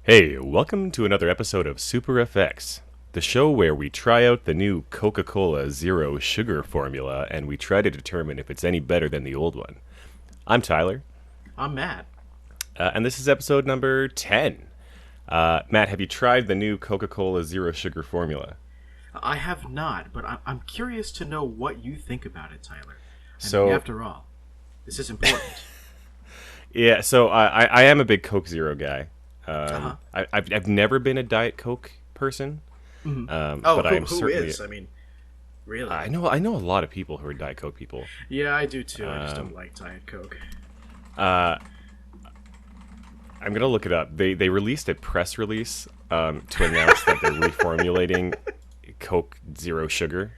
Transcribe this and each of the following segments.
Hey, welcome to another episode of Super FX, the show where we try out the new Coca-Cola Zero Sugar formula and we try to determine if it's any better than the old one. I'm Tyler, I'm Matt. and this is episode number 10. Matt, have you tried the new Coca-Cola Zero Sugar formula? I have not, but I'm curious to know what you think about it, Tyler. I mean, So, after all, this is important. yeah, so I am a big Coke Zero guy. Uh-huh. I've never been a Diet Coke person, Oh, but I am who certainly. is? I mean, really? I know a lot of people who are Diet Coke people. Yeah, I do too. I just don't like Diet Coke. Uh, I'm gonna look it up. They released a press release to announce that they're reformulating Coke Zero Sugar,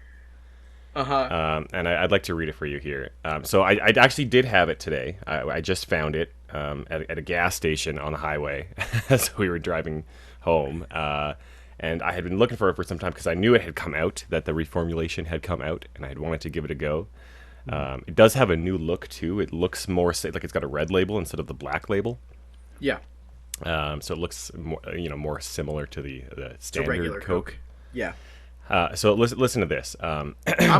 Uh-huh. and I'd like to read it for you here. So I actually did have it today. I just found it at a gas station on the highway as we were driving home, and I had been looking for it for some time because I knew it had come out, that the reformulation had come out, and I had wanted to give it a go. It does have a new look too. It looks more like it's got a red label instead of the black label. Yeah, So it looks more similar to the to regular standard Coke. Yeah. So listen to this. I'm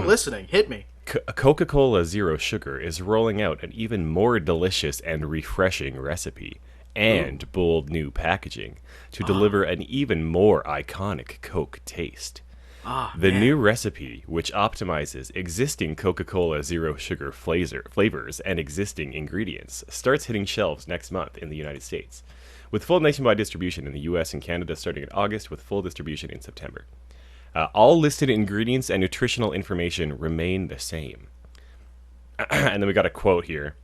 listening. Hit me. Coca-Cola Zero Sugar is rolling out an even more delicious and refreshing recipe and bold new packaging to deliver an even more iconic Coke taste. The Man. new recipe, which optimizes existing Coca-Cola Zero Sugar flavors and existing ingredients, starts hitting shelves next month in the United States, with full nationwide distribution in the US and Canada starting in August, with full distribution in September. All listed ingredients and nutritional information remain the same. And then we got a quote here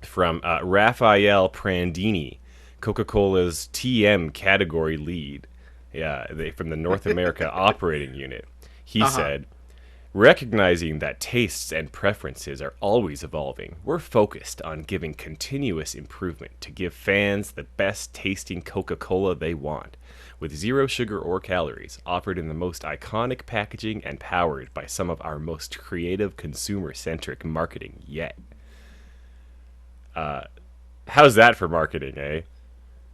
from Raphael Prandini, Coca-Cola's TM category lead. Yeah, from the North America operating unit. He said, recognizing that tastes and preferences are always evolving, we're focused on giving continuous improvement to give fans the best tasting Coca-Cola they want, with zero sugar or calories, offered in the most iconic packaging and powered by some of our most creative consumer-centric marketing yet. How's that for marketing, eh?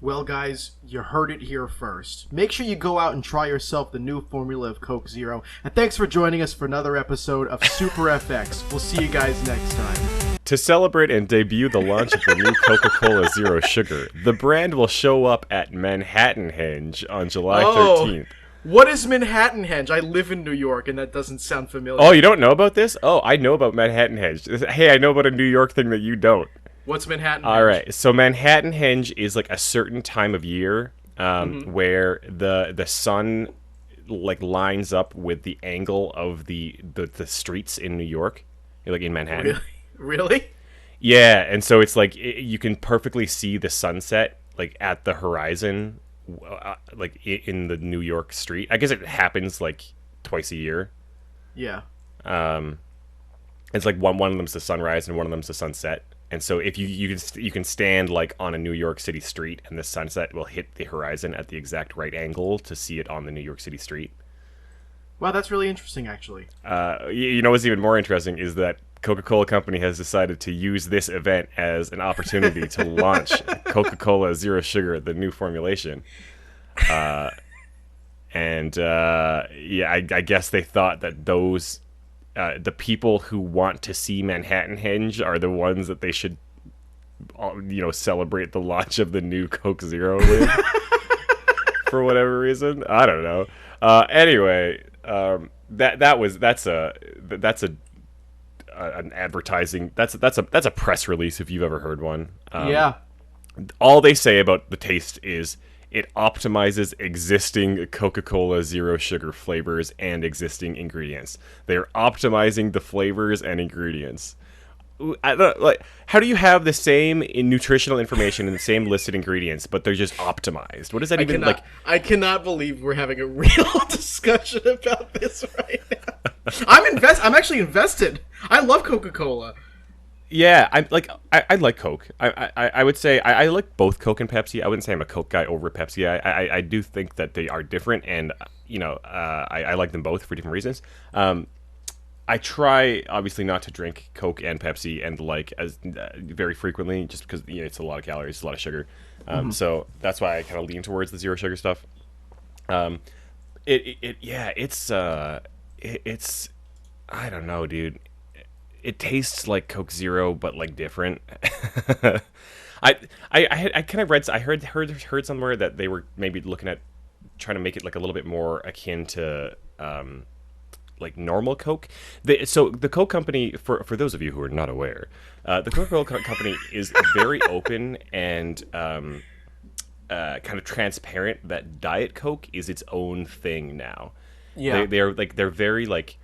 Well, guys, you heard it here first. Make sure you go out and try yourself the new formula of Coke Zero. And thanks for joining us for another episode of Super FX. We'll see you guys next time. To celebrate and debut the launch of the new Coca-Cola Zero Sugar, the brand will show up at Manhattan Henge on July 13th. What is Manhattan Henge? I live in New York, and that doesn't sound familiar. Oh, you don't know about this? Oh, I know about Manhattan Henge. Hey, I know about a New York thing that you don't. What's Manhattan Henge? All right, so Manhattan Henge is like a certain time of year where the sun like lines up with the angle of the streets in New York, like in Manhattan. Really? Really? Yeah, and so it's like you can perfectly see the sunset like at the horizon, like in the New York street. I guess it happens like twice a year. Yeah. It's like one of them's the sunrise and one of them's the sunset. And so if you can stand like on a New York City street and the sunset will hit the horizon at the exact right angle to see it on the New York City street. Wow, that's really interesting, actually. You know what's even more interesting is that Coca-Cola Company has decided to use this event as an opportunity to launch Coca-Cola Zero Sugar, the new formulation. Yeah, I guess they thought that those the people who want to see Manhattan Henge are the ones that they should, celebrate the launch of the new Coke Zero with. For whatever reason, I don't know. Anyway, that's an advertising. That's a press release if you've ever heard one. Yeah. All they say about the taste is it optimizes existing Coca-Cola Zero Sugar flavors and existing ingredients. They're optimizing the flavors and ingredients. How do you have the same nutritional information and the same listed ingredients, but they're just optimized? What does that even like? I cannot believe we're having a real discussion about this right now. I'm actually invested. I love Coca-Cola. Yeah, I like Coke. I would say I like both Coke and Pepsi. I wouldn't say I'm a Coke guy over Pepsi. I do think that they are different, and I like them both for different reasons. I try obviously not to drink Coke and Pepsi and as very frequently, just because it's a lot of calories, a lot of sugar. So that's why I kind of lean towards the zero sugar stuff. Um, yeah, it's I don't know, dude. It tastes like Coke Zero, but like different. I I kind of read, I heard somewhere that they were maybe looking at trying to make it like a little bit more akin to like normal Coke. So the Coke company, for those of you who are not aware, the Coca-Cola company is very open and kind of transparent that Diet Coke is its own thing now. Yeah. They're very like,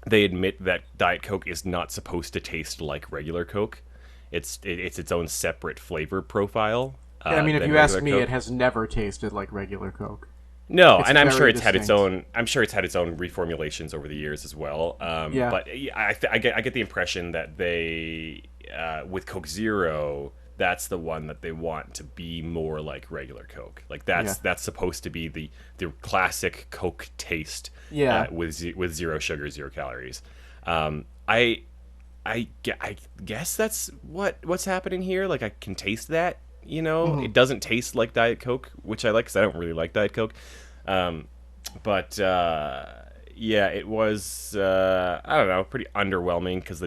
they admit that Diet Coke is not supposed to taste like regular Coke. It's its own separate flavor profile. I mean, if than you ask regular me, Coke. it has never tasted like regular Coke. No, It's and I'm very sure it's had its distinct. own. I'm sure it's had its own reformulations over the years as well. Yeah. But I get the impression that they, with Coke Zero, that's the one that they want to be more like regular Coke. Like that's supposed to be the classic Coke taste. Yeah. With zero sugar, zero calories. I guess that's what's happening here. Like I can taste that. It doesn't taste like Diet Coke, which I like because I don't really like Diet Coke. But yeah, it was I don't know, pretty underwhelming because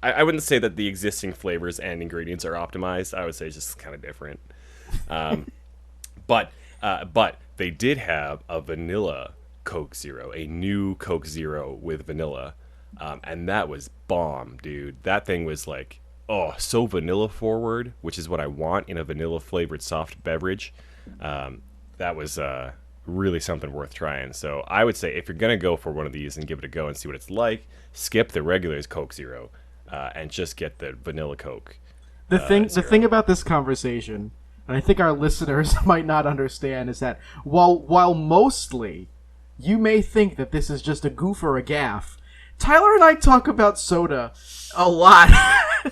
I wouldn't say that the existing flavors and ingredients are optimized. I would say it's just kind of different. But they did have a vanilla Coke Zero, a new Coke Zero with vanilla, and that was bomb, dude. That thing was like, oh, so vanilla forward, which is what I want in a vanilla flavored soft beverage. That was really something worth trying. So I would say if you're gonna go for one of these and give it a go and see what it's like, skip the regular Coke Zero and just get the vanilla Coke. The thing Zero. about this conversation, and I think our listeners might not understand, is that while mostly you may think that this is just a goof or a gaff, Tyler and I talk about soda a lot.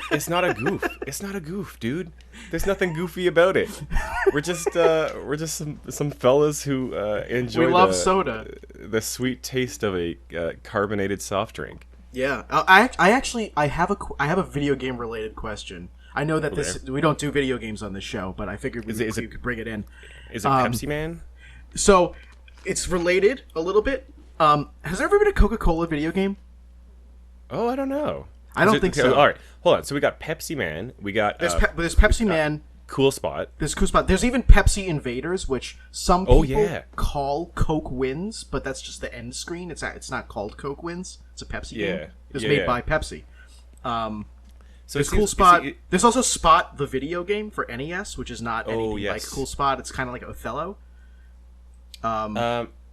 It's not a goof. It's not a goof, dude. There's nothing goofy about it. We're just some fellas who enjoy We love soda. the sweet taste of a carbonated soft drink. Yeah, I have a video game related question. I know that we don't do video games on this show, but I figured we could bring it in. Is it Pepsi Man? So it's related a little bit. Has there ever been a Coca-Cola video game? Oh, I don't know. I don't think so. All right, hold on. So we got Pepsi Man. We got There's Pepsi Man. Cool Spot. There's Cool Spot. There's even Pepsi Invaders, which some people call Coke Wins, but that's just the end screen. It's not called Coke Wins. It's a Pepsi game. It was made by Pepsi. So there's Cool Spot. There's also Spot, the video game for NES, which is not anything like Cool Spot. It's kind of like Othello.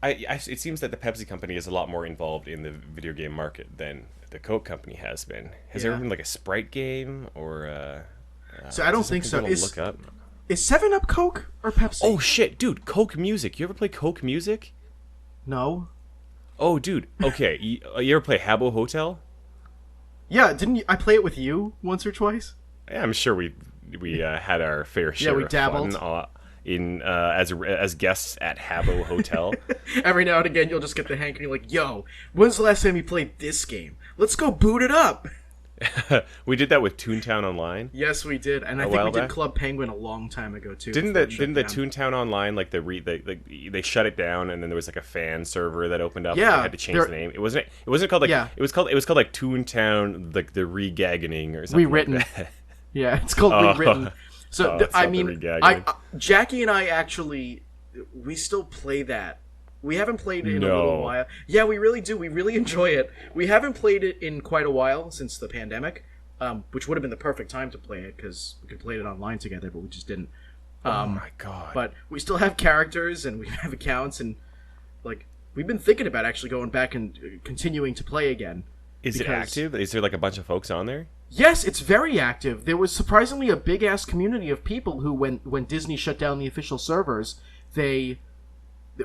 It seems that the Pepsi company is a lot more involved in the video game market than the Coke company has been. Has there ever been like a Sprite game or? So I don't think so. Look up. Is 7-Up Coke or Pepsi? Oh shit, dude! Coke Music. You ever play Coke Music? No. Oh, dude. Okay, you ever play Habbo Hotel? Yeah, didn't I play it with you once or twice? Yeah, I'm sure we had our fair share. We dabbled. Of fun, as guests at Habbo Hotel. Every now and again, you'll just get the hankering like, "Yo, when's the last time you played this game? Let's go boot it up." We did that with Toontown Online. Yes, we did, and I think we did Club Penguin a long time ago too. Didn't the Toontown Online they shut it down, and then there was like a fan server that opened up. Yeah, and they had to change the name. It wasn't called like it was called like Toontown like the Regaggening or something. Rewritten. Like that. Yeah, it's called Rewritten. So I mean, Jackie and I actually we still play that. We haven't played it in a little while. Yeah, we really do. We really enjoy it. We haven't played it in quite a while since the pandemic, which would have been the perfect time to play it because we could play it online together, but we just didn't. Oh my god! But we still have characters and we have accounts and like we've been thinking about actually going back and continuing to play again. Is it active? Is there like a bunch of folks on there? Yes, it's very active. There was surprisingly a big ass community of people who, when Disney shut down the official servers, there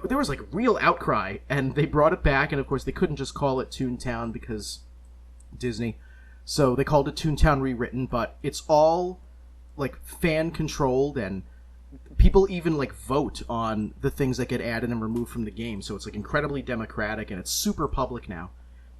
was like real outcry, and they brought it back. And of course, they couldn't just call it Toontown because Disney, so they called it Toontown Rewritten. But it's all like fan controlled, and people even like vote on the things that get added and removed from the game. So it's like incredibly democratic, and it's super public now.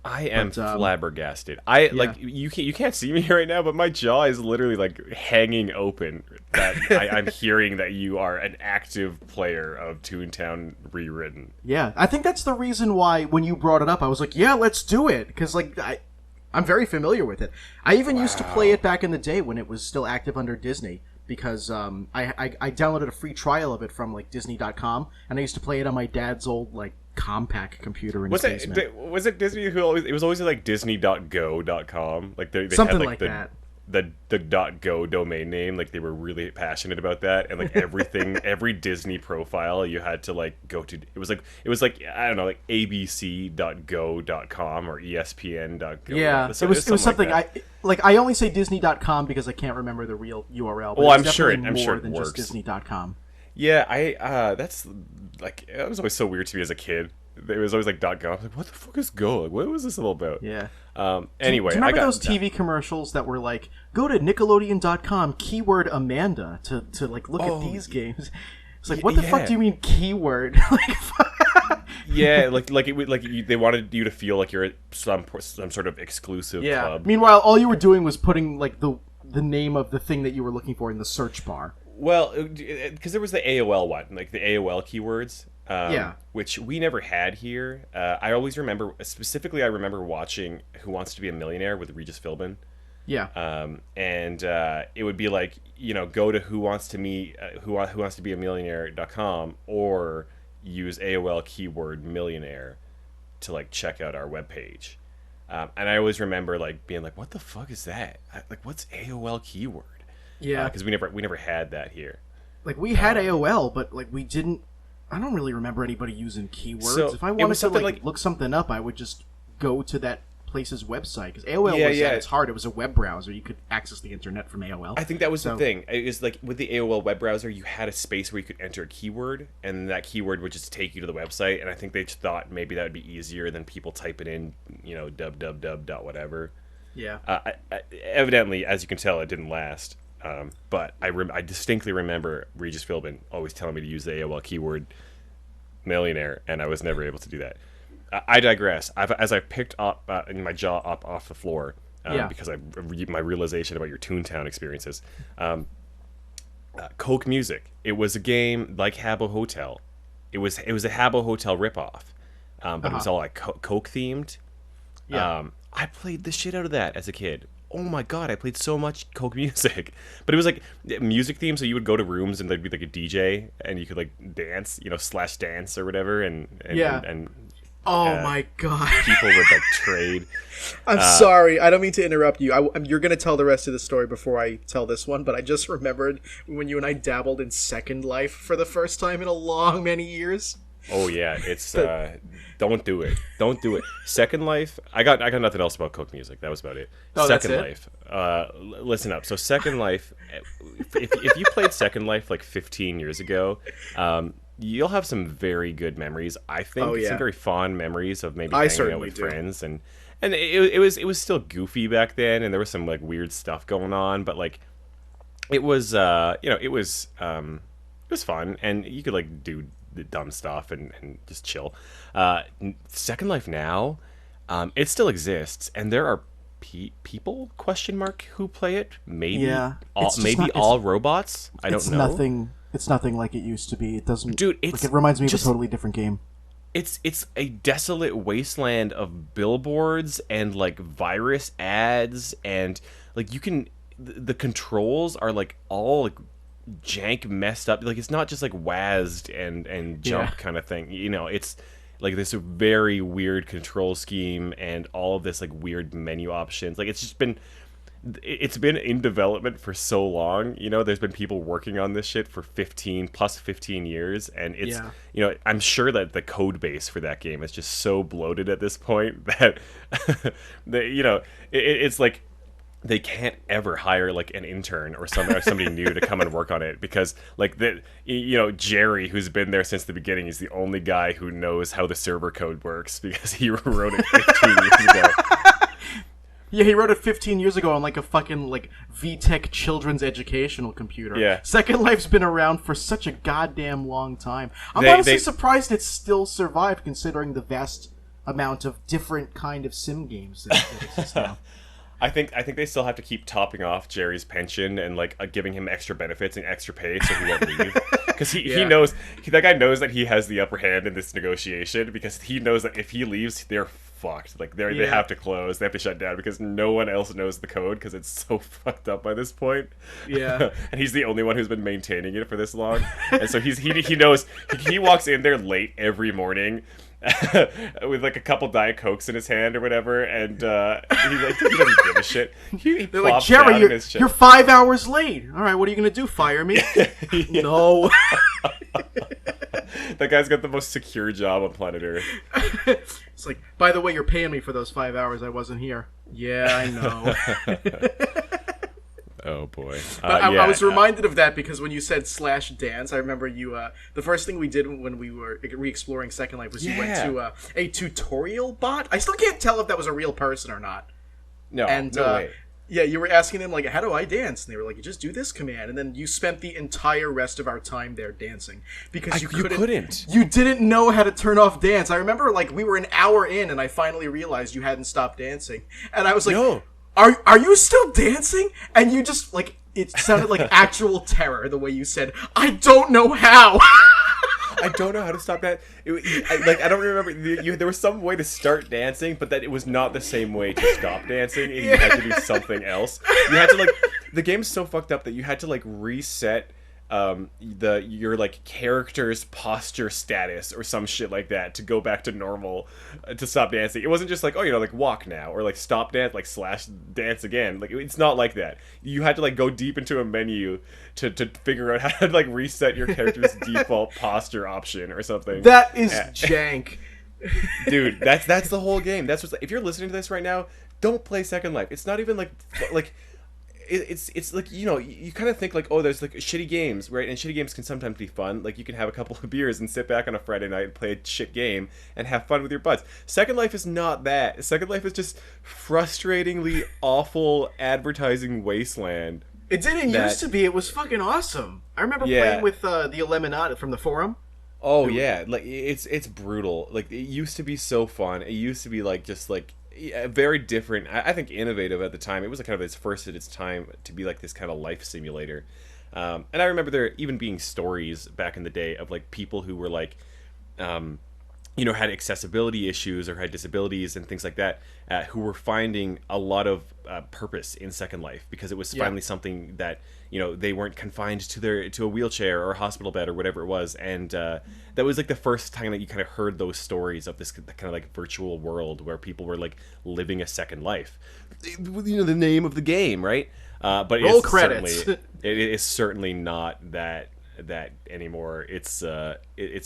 I am But, flabbergasted. yeah. You can't see me right now, but my jaw is literally like hanging open. That I'm hearing that you are an active player of Toontown Rewritten. Yeah, I think that's the reason why when you brought it up, I was like, yeah, let's do it. Because, like, I'm very familiar with it. I even used to play it back in the day when it was still active under Disney. Because I downloaded a free trial of it from, like, Disney.com. And I used to play it on my dad's old, like, compact computer in his basement. Was it Disney who always? It was always like Disney.go.com. Like they Something had like that. the .go domain name. Like they were really passionate about that, and like everything, every Disney profile you had to like go to. It was like I don't know, like abc.go.com or espn.go. Yeah, it was something I only say Disney.com because I can't remember the real URL. But Well, it's I'm sure definitely more it than works. just Disney.com. Yeah, that's like that was always so weird to me as a kid. It was always like .gov. I was like, what the fuck is Go? Like, what was this all about? Yeah. Anyway, do you remember those TV commercials that were like, go to Nickelodeon.com, keyword Amanda to like look at these games? It's like, what the fuck do you mean keyword? Like, yeah, they wanted you to feel like you're at some sort of exclusive club. Meanwhile, all you were doing was putting like the name of the thing that you were looking for in the search bar. Well, because there was the AOL one, like the AOL keywords, which we never had here. I always remember, specifically, I remember watching Who Wants to Be a Millionaire with Regis Philbin. Yeah. And it would be like, go to who wants to be a millionaire.com or use AOL keyword millionaire to like check out our webpage. And I always remember like being like, what the fuck is that? Like, what's AOL keyword? Yeah, because we never had that here. Like we had AOL, but like we didn't. I don't really remember anybody using keywords. So if I wanted to like look something up, I would just go to that place's website because AOL was at its heart. It was a web browser. You could access the internet from AOL. I think that was the thing. It was like with the AOL web browser, you had a space where you could enter a keyword, and that keyword would just take you to the website. And I think they just thought maybe that would be easier than people typing in, www. Yeah. Evidently, as you can tell, it didn't last. But I distinctly remember Regis Philbin always telling me to use the AOL keyword millionaire, and I was never able to do that. I digress. As I picked up my jaw up off the floor because my realization about your Toontown experiences. Coke Music. It was a game like Habbo Hotel. It was a Habbo Hotel ripoff, but it was all like Coke themed. Yeah. I played the shit out of that as a kid. Oh my god, I played so much Coke Music. But it was like music theme, so you would go to rooms and there'd be like a DJ and you could like dance, slash dance or whatever and oh my god. People would like trade. I'm sorry, I don't mean to interrupt you. You're going to tell the rest of the story before I tell this one, but I just remembered when you and I dabbled in Second Life for the first time in a long many years. Oh yeah, it's don't do it. Don't do it. Second Life. I got nothing else about Coke Music. That was about it. Oh, Second that's Life. Listen up. So Second Life. If you played Second Life like 15 years ago, you'll have some very good memories. I think some very fond memories of maybe hanging out with friends and it was still goofy back then, and there was some like weird stuff going on, but like it was it was fun, and you could like do the dumb stuff and just chill. Second Life now, it still exists, and there are people who play it. Maybe all robots. I don't know. It's nothing like it used to be. It doesn't. Dude, it reminds me of a totally different game. It's a desolate wasteland of billboards and like virus ads, and like the controls are like all like jank, messed up. Like it's not just like WASD and jump kind of thing. It's like this very weird control scheme and all of this like weird menu options. Like it's been in development for so long. There's been people working on this shit for 15 years, and it's I'm sure that the code base for that game is just so bloated at this point that it's like they can't ever hire like an intern or somebody new to come and work on it, because like Jerry, who's been there since the beginning, is the only guy who knows how the server code works because he wrote it 15 years ago. Yeah, he wrote it 15 years ago on like a fucking like VTech children's educational computer. Yeah. Second Life's been around for such a goddamn long time. I'm honestly surprised it's still survived considering the vast amount of different kind of sim games that exist now. I think they still have to keep topping off Jerry's pension and like giving him extra benefits and extra pay so he won't leave. Because he knows that guy knows that he has the upper hand in this negotiation, because he knows that if he leaves, they're fucked. Like they have to close, they have to shut down, because no one else knows the code because it's so fucked up by this point. Yeah. And he's the only one who's been maintaining it for this long, and so he knows he walks in there late every morning. With like a couple Diet Cokes in his hand or whatever, and he doesn't give a shit. They're like, Jerry, you're 5 hours late. All right, what are you gonna do? Fire me? No. That guy's got the most secure job on planet Earth. It's like, by the way, you're paying me for those 5 hours I wasn't here. Yeah, I know. Oh boy! I was reminded of that because when you said /dance, I remember you. The first thing we did when we were re-exploring Second Life was you went to a tutorial bot. I still can't tell if that was a real person or not. No way. Yeah, you were asking them like, "How do I dance?" And they were like, "You just do this command." And then you spent the entire rest of our time there dancing because you couldn't. You didn't know how to turn off dance. I remember like we were an hour in, and I finally realized you hadn't stopped dancing, and I was like, "No. Are you still dancing?" And you just, like, it sounded like actual terror the way you said, "I don't know how." I don't know how to stop that. I don't remember. There was some way to start dancing, but that it was not the same way to stop dancing. And you had to do something else. You had to, like, the game's so fucked up that you had to, like, reset your like character's posture status or some shit like that to go back to normal, to stop dancing. It wasn't just like, oh, like walk now, or like stop dance, like /dance again. Like it's not like that. You had to like go deep into a menu to figure out how to like reset your character's default posture option or something. That is jank. Dude, that's the whole game. That's what's, if you're listening to this right now, don't play Second Life. It's not even like it's like, you kind of think like, oh, there's like shitty games, right? And shitty games can sometimes be fun. Like you can have a couple of beers and sit back on a Friday night and play a shit game and have fun with your buds. Second Life is not that. Second Life is just frustratingly awful advertising wasteland. It didn't used to be. It was fucking awesome. I remember playing with the Eliminati from the forum. Oh yeah, like it's brutal. Like it used to be so fun. It used to be like just like very different. I think innovative at the time. It was kind of its first at its time to be like this kind of life simulator. And I remember there even being stories back in the day of like people who were like, had accessibility issues or had disabilities and things like that, who were finding a lot of purpose in Second Life because it was finally something that they weren't confined to a wheelchair or a hospital bed or whatever it was, and that was like the first time that you kind of heard those stories of this kind of like virtual world where people were like living a second life. The name of the game, right? But roll credits. It is certainly not that anymore. It's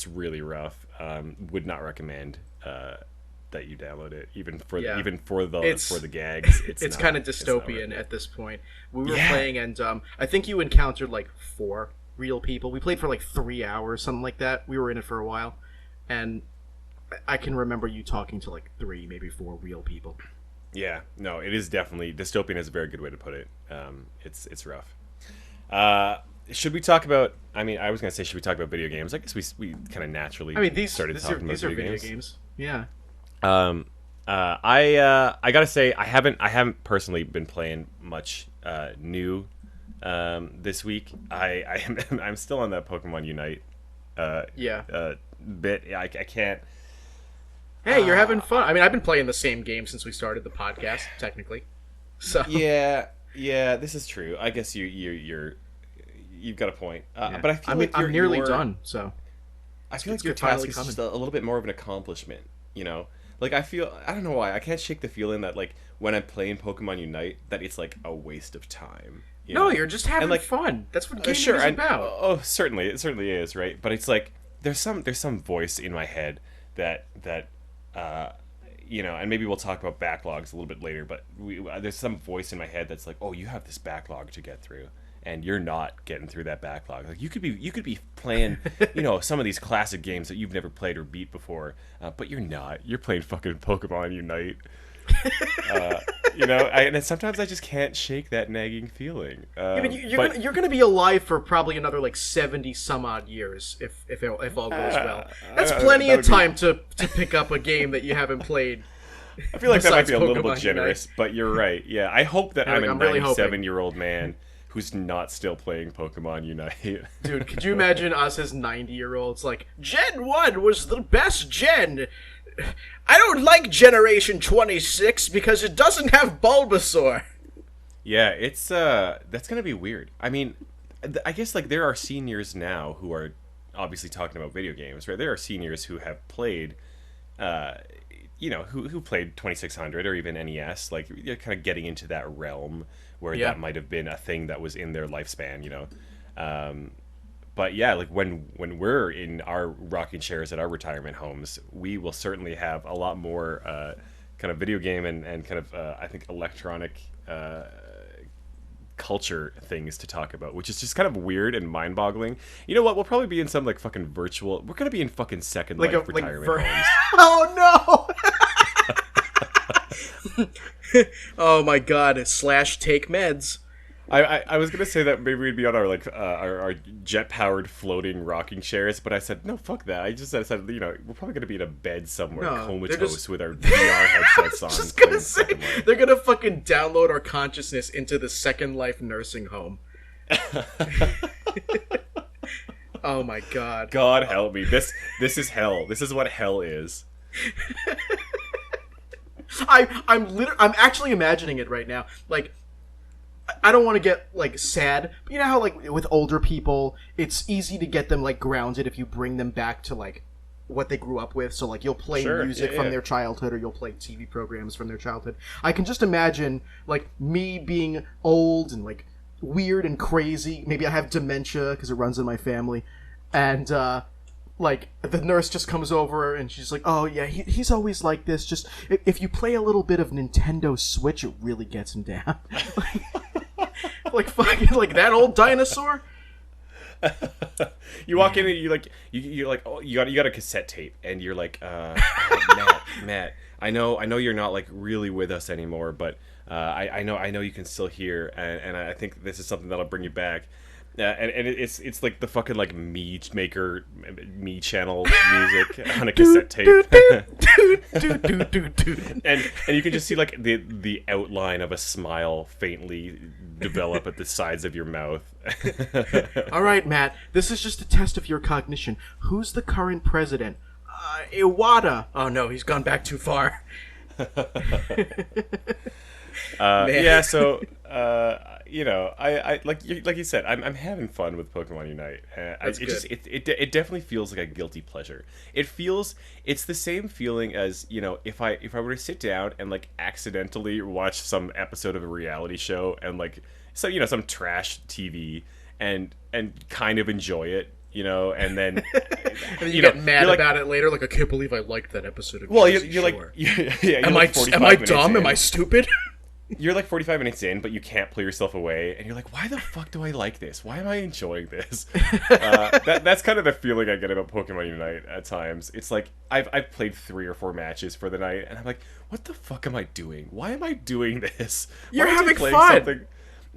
really rough. Would not recommend that you download it, even for the gags. It's kind of dystopian at this point. We were playing, and I think you encountered like 4 real people. We played for like 3 hours, something like that. We were in it for a while, and I can remember you talking to like 3, maybe 4 real people. Yeah, no, it is definitely dystopian. Is a very good way to put it. It's rough. Should we talk about? I mean, I was gonna say, should we talk about video games? I guess we kind of naturally. I mean, these are video games. Yeah. I gotta say, I haven't personally been playing much new this week. I'm still on that Pokemon Unite. Bit. I can't. Hey, you're having fun. I mean, I've been playing the same game since we started the podcast, technically. So. Yeah, this is true. I guess you've got a point. But I feel like I'm nearly done. So. I feel like your task is just a little bit more of an accomplishment. Like I don't know why, I can't shake the feeling that like when I'm playing Pokemon Unite that it's like a waste of time. No, you're just having fun. That's what gaming is about. Oh, certainly, it certainly is, right? But it's like there's some voice in my head that and maybe we'll talk about backlogs a little bit later. But there's some voice in my head that's like, oh, you have this backlog to get through, and you're not getting through that backlog. Like you could be playing, some of these classic games that you've never played or beat before, but you're not. You're playing fucking Pokemon Unite. And sometimes I just can't shake that nagging feeling. Yeah, but you're gonna be alive for probably another like 70 some odd years if all goes well. That's plenty of time to pick up a game that you haven't played. I feel like that might be a little Pokemon bit generous, Unite. but you're right. Yeah, I hope that I'm a really 97-year-old man who's not still playing Pokemon Unite. Dude, could you imagine us as 90-year-olds like, Gen 1 was the best gen. I don't like Generation 26 because it doesn't have Bulbasaur. Yeah, it's that's gonna be weird. I mean, I guess like there are seniors now who are obviously talking about video games, right? There are seniors who have played, who played 2600 or even NES. Like you're kind of getting into that realm where that might have been a thing that was in their lifespan, But yeah, like when we're in our rocking chairs at our retirement homes, we will certainly have a lot more kind of video game and kind of I think electronic culture things to talk about, which is just kind of weird and mind-boggling. You know what? We'll probably be in some like fucking virtual. We're gonna be in fucking Second Life retirement homes. Oh no! Oh my god! / take meds. I was gonna say that maybe we'd be on our jet powered floating rocking chairs, but I said no, fuck that. I said we're probably gonna be in a bed somewhere comatose with our VR headsets on. Just gonna say they're gonna fucking download our consciousness into the Second Life nursing home. Oh my god! God help me! This is hell. This is what hell is. I'm actually imagining it right now. Like, I don't want to get like sad, but you know how like with older people, it's easy to get them like grounded if you bring them back to like what they grew up with. So like you'll play music from their childhood, or you'll play TV programs from their childhood. I can just imagine like me being old and like weird and crazy. Maybe I have dementia because it runs in my family, and like the nurse just comes over and she's like, "Oh yeah, he's always like this. Just if you play a little bit of Nintendo Switch, it really gets him down." Like fucking like that old dinosaur. You walk in and you're like, oh, you got a cassette tape, and you're like, Matt, I know you're not like really with us anymore, but I know you can still hear, and I think this is something that'll bring you back. And it's like the fucking like me channel music on a cassette tape, and you can just see like the outline of a smile faintly develop at the sides of your mouth. All right, Matt, this is just a test of your cognition. Who's the current president? Iwata. Oh no, he's gone back too far. Yeah, so I like you said, I'm having fun with Pokemon Unite. It definitely feels like a guilty pleasure. It's the same feeling as if I were to sit down and like accidentally watch some episode of a reality show and like some trash TV and kind of enjoy it. And then and you get mad about it later. Like, I can't believe I liked that episode of. Well, you're like, am I dumb? Am I stupid? You're like 45 minutes in, but you can't pull yourself away, and you're like, why the fuck do I like this? Why am I enjoying this? That's kind of the feeling I get about Pokemon Unite at times. It's like I've played 3 or 4 matches for the night, and I'm like, what the fuck am I doing? Why am I doing this? You're having fun. Something?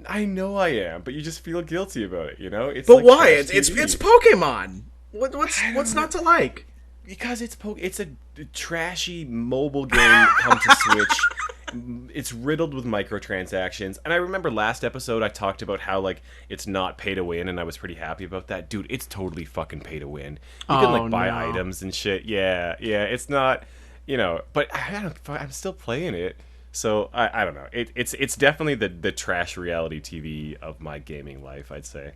I know I am, but you just feel guilty about it, It's but like why? It's Pokemon. What's not to like? Because it's a trashy mobile game come to Switch. It's riddled with microtransactions, and I remember last episode I talked about how like it's not pay to win, and I was pretty happy about that. Dude, it's totally fucking pay to win. You can like buy items and shit. Yeah, it's not, but I'm still playing it. So I don't know. It's definitely the trash reality TV of my gaming life, I'd say.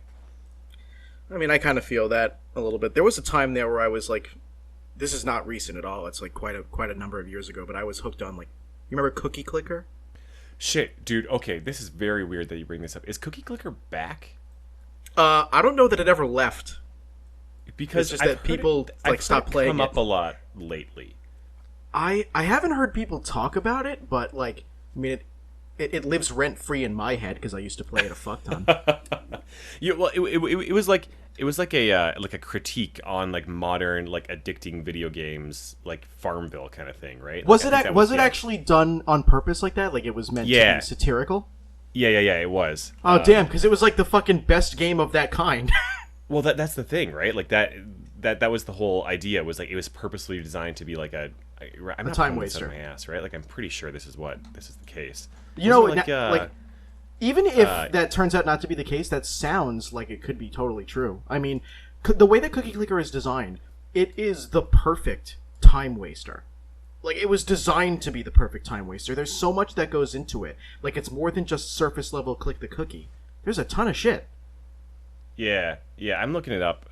I mean, I kind of feel that a little bit. There was a time there where I was like, this is not recent at all. It's like quite a number of years ago, but I was hooked on like, you remember Cookie Clicker? Shit, dude. Okay, this is very weird that you bring this up. Is Cookie Clicker back? I don't know that it ever left. Because it's just that people stopped playing it. Come up a lot lately. I haven't heard people talk about it, but like, I mean, it lives rent free in my head because I used to play it a fuck ton. Yeah, well, it was like a critique on like modern like addicting video games, like Farmville kind of thing, right? Like Was I it think that was was it the actually done on purpose like that? Like it was meant to be yeah, satirical? yeah. It was. Oh damn! Because it was like the fucking best game of that kind. Well, that's the thing, right? Like that was the whole idea. Was like it was purposely designed to be like I'm A not time pulling this out of waster. my ass, right? Like I'm pretty sure this is the case. You Wasn't know, it like like even if that turns out not to be the case, that sounds like it could be totally true. I mean, the way that Cookie Clicker is designed, it is the perfect time waster. Like it was designed to be the perfect time waster. There's so much that goes into it. Like it's more than just surface level click the cookie. There's a ton of shit. yeah. I'm looking it up.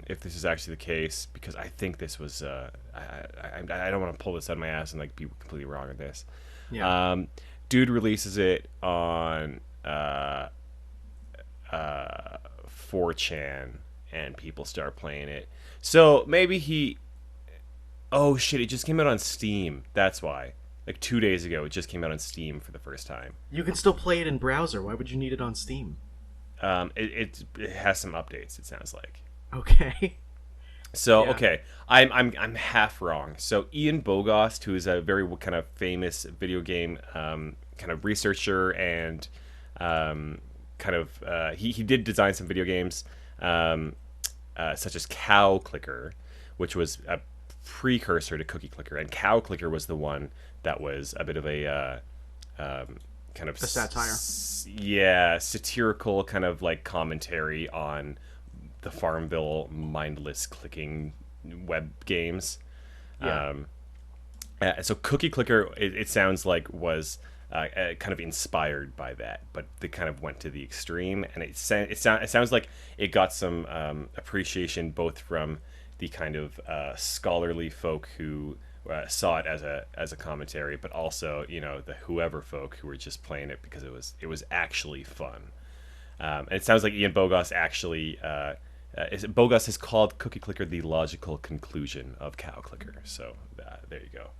If this is actually the case, because I think this was I don't want to pull this out of my ass and like be completely wrong on this. Yeah. Dude releases it on 4chan, and people start playing it. So maybe he. Oh shit! It just came out on Steam. That's why. Like 2 days ago, it just came out on Steam for the first time. You can still play it in browser. Why would you need it on Steam? It has some updates. It sounds like. Okay. So Yeah. okay, I'm half wrong. So Ian Bogost, who is a very kind of famous video game kind of researcher and he did design some video games such as Cow Clicker, which was a precursor to Cookie Clicker, and Cow Clicker was the one that was a bit of a kind of A satire. satirical kind of like commentary on the Farmville mindless clicking web games. Yeah. So Cookie Clicker, it sounds like was kind of inspired by that, but they kind of went to the extreme, and it sounds like it got some appreciation both from the kind of scholarly folk who saw it as a commentary, but also the whoever folk who were just playing it because it was actually fun. And it sounds like Ian Bogost actually. Bogost has called Cookie Clicker the logical conclusion of Cow Clicker. So there you go.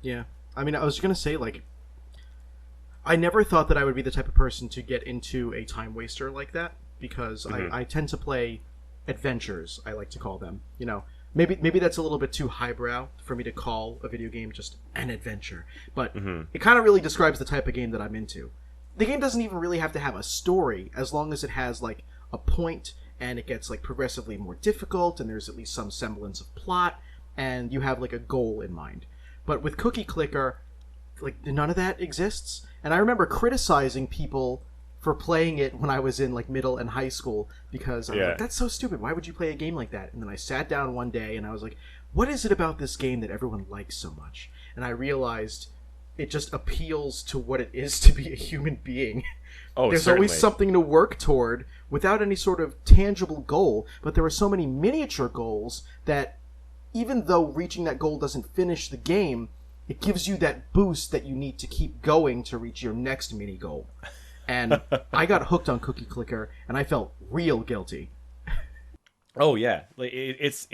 Yeah. I mean, I was gonna say, like, I never thought that I would be the type of person to get into a time waster like that, because I tend to play adventures, I like to call them. Maybe that's a little bit too highbrow for me to call a video game just an adventure, but it kind of really describes the type of game that I'm into. The game doesn't even really have to have a story, as long as it has, like, a point, and it gets, like, progressively more difficult, and there's at least some semblance of plot, and you have, like, a goal in mind. But with Cookie Clicker, like, none of that exists. And I remember criticizing people for playing it when I was in, like, middle and high school, because I'm like, that's so stupid. Why would you play a game like that? And then I sat down one day and I was like, what is it about this game that everyone likes so much? And I realized it just appeals to what it is to be a human being. Oh, There's certainly. always something to work toward without any sort of tangible goal, but there are so many miniature goals that even though reaching that goal doesn't finish the game, it gives you that boost that you need to keep going to reach your next mini goal. And I got hooked on Cookie Clicker, and I felt real guilty. Oh yeah, like it's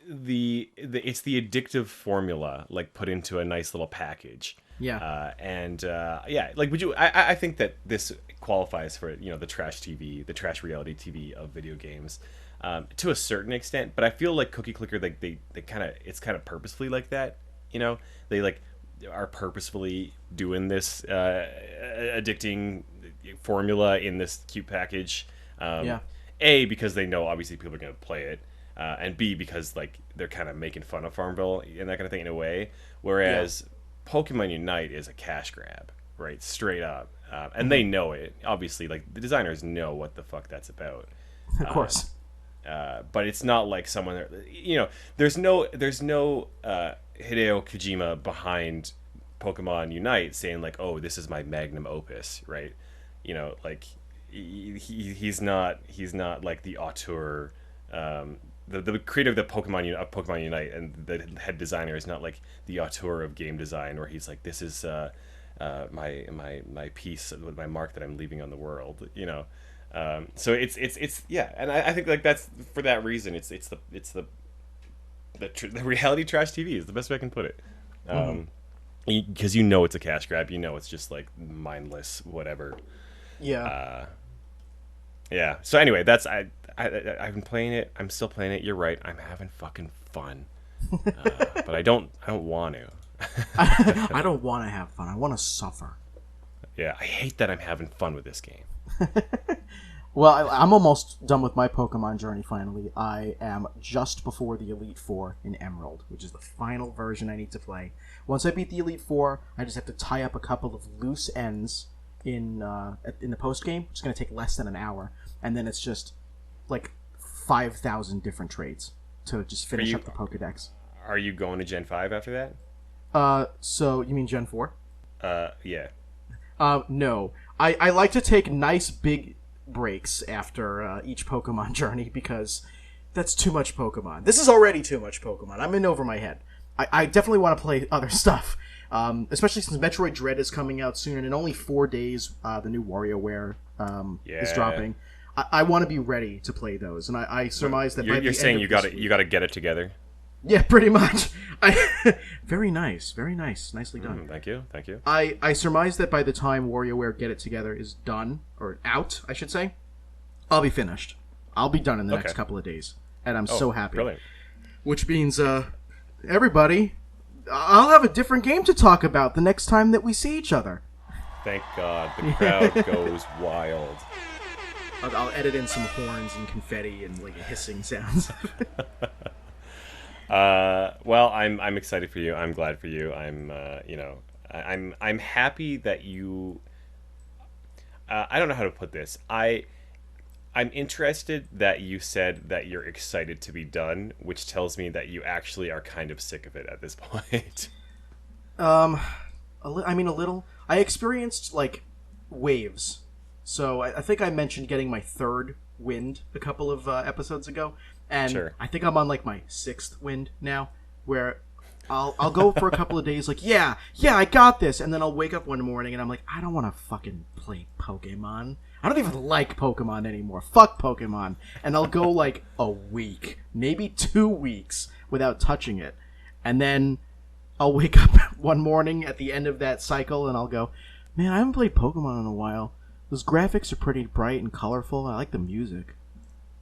the addictive formula like put into a nice little package. Yeah. Yeah, like would you? I think that this qualifies for the trash TV, the trash reality TV of video games, to a certain extent. But I feel like Cookie Clicker, like they kind of it's kind of purposefully like that. They like are purposefully doing this addicting formula in this cute package. Yeah. A, because they know obviously people are going to play it, and B, because like they're kind of making fun of Farmville and that kind of thing in a way. Whereas Pokemon Unite is a cash grab, right? Straight up, and they know it. Obviously, like the designers know what the fuck that's about. Of course. But it's not like someone, there's no Hideo Kojima behind Pokemon Unite saying like, oh, this is my magnum opus, right? Like he's not like the auteur, the creator of the Pokemon Unite and the head designer is not like the auteur of game design, where he's like, this is my piece with my mark that I'm leaving on the world, so it's yeah, and I think like that's for that reason it's the reality trash TV is the best way I can put it, because it's a cash grab, it's just like mindless whatever. Yeah. Yeah. So anyway, I've been playing it. I'm still playing it. You're right. I'm having fucking fun. But I don't want to. I don't want to have fun. I want to suffer. Yeah, I hate that I'm having fun with this game. Well, I'm almost done with my Pokemon journey, finally. I am just before the Elite Four in Emerald, which is the final version I need to play. Once I beat the Elite Four, I just have to tie up a couple of loose ends in the post-game. It's going to take less than an hour. And then it's just, like, 5,000 different trades to just finish up the Pokedex. Are you going to Gen 5 after that? So, you mean Gen 4? Yeah. No. I like to take nice big breaks after each Pokemon journey because that's too much Pokemon. This is already too much Pokemon. I'm in over my head. I definitely want to play other stuff, especially since Metroid Dread is coming out soon, and in only 4 days, the new WarioWare is dropping. I want to be ready to play those, and I surmise that you're saying you got to get it together. Yeah, pretty much. Very nice, nicely done. Thank you. I surmise that by the time WarioWare Get It Together is done, or out, I should say, I'll be finished. I'll be done in the next couple of days, and I'm so happy. Brilliant. Which means, everybody, I'll have a different game to talk about the next time that we see each other. Thank God. The crowd goes wild. I'll edit in some horns and confetti and like hissing sounds. Well, I'm excited for you. I'm glad for you. I'm happy that you. I don't know how to put this. I'm interested that you said that you're excited to be done, which tells me that you actually are kind of sick of it at this point. A little. I experienced like waves. So I think I mentioned getting my third wind a couple of episodes ago. And sure. I think I'm on like my 6th wind now, where I'll go for a couple of days like, yeah, I got this, and then I'll wake up one morning and I'm like, I don't want to fucking play Pokemon. I don't even like Pokemon anymore. Fuck Pokemon. And I'll go like a week, maybe 2 weeks without touching it. And then I'll wake up one morning at the end of that cycle and I'll go, man, I haven't played Pokemon in a while. Those graphics are pretty bright and colorful. I like the music.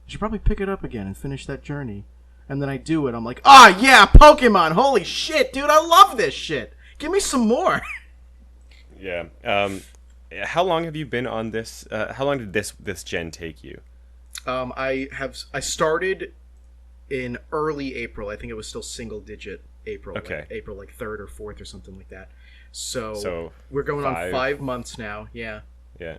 I should probably pick it up again and finish that journey. And then I do it. I'm like, yeah, Pokemon! Holy shit, dude, I love this shit! Give me some more! Yeah. How long have you been on this? How long did this gen take you? I started in early April. I think it was still single digit April. Okay. Like April 3rd or 4th or something like that. So we're going on 5 months now, yeah. Yeah.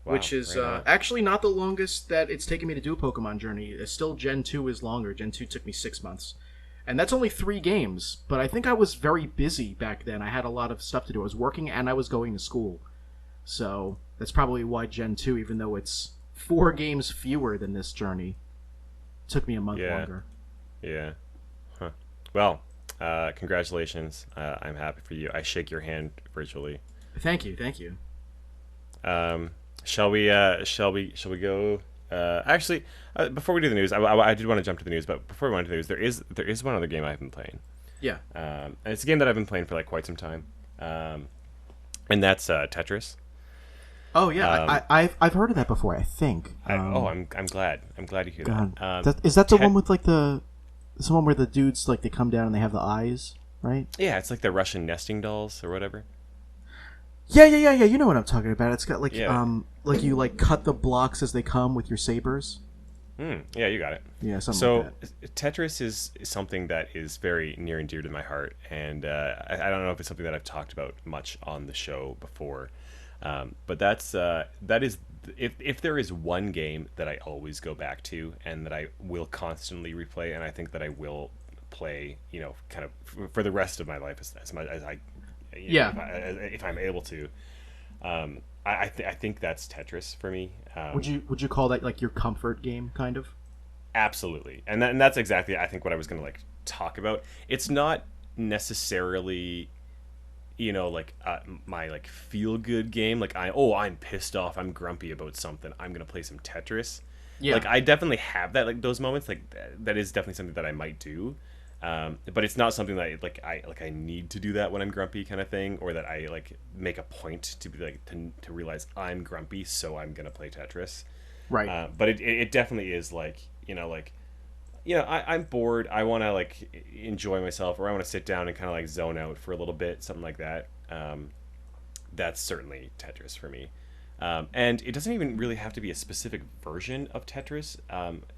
Wow, which is actually not the longest that it's taken me to do a Pokemon journey. Still, Gen 2 is longer. Gen 2 took me 6 months. And that's only 3 games, but I think I was very busy back then. I had a lot of stuff to do. I was working and I was going to school. So that's probably why Gen 2, even though it's 4 games fewer than this journey, took me a month longer. Yeah. Huh. Well, congratulations. I'm happy for you. I shake your hand virtually. Thank you. Shall we go? Actually, before we do the news, I did want to jump to the news, but before we went to the news, there is one other game I've been playing. Yeah. And it's a game that I've been playing for like quite some time. And that's Tetris. Oh yeah, I've heard of that before. I think. I'm glad. I'm glad to hear that. Is that the one with like the one where the dudes like they come down and they have the eyes, right? Yeah, it's like the Russian nesting dolls or whatever. Yeah. You know what I'm talking about. It's got like like you like cut the blocks as they come with your sabers. Yeah, you got it. Yeah, something like that. Tetris is something that is very near and dear to my heart, and I don't know if it's something that I've talked about much on the show before, but that is if there is one game that I always go back to and that I will constantly replay, and I think that I will play, kind of for the rest of my life as much as I. If I'm able to, I think that's Tetris for me. Would you call that like your comfort game, kind of? Absolutely, and that's exactly I think what I was going to like talk about. It's not necessarily, like my like feel good game. Like I'm pissed off, I'm grumpy about something, I'm going to play some Tetris. Yeah, like I definitely have that, like those moments. Like that is definitely something that I might do. But it's not something that I need to do that when I'm grumpy kind of thing, or that I make a point to be to realize I'm grumpy, so I'm gonna play Tetris. Right. But it definitely is I'm bored. I want to enjoy myself, or I want to sit down and kind of zone out for a little bit, something like that. That's certainly Tetris for me. And it doesn't even really have to be a specific version of Tetris.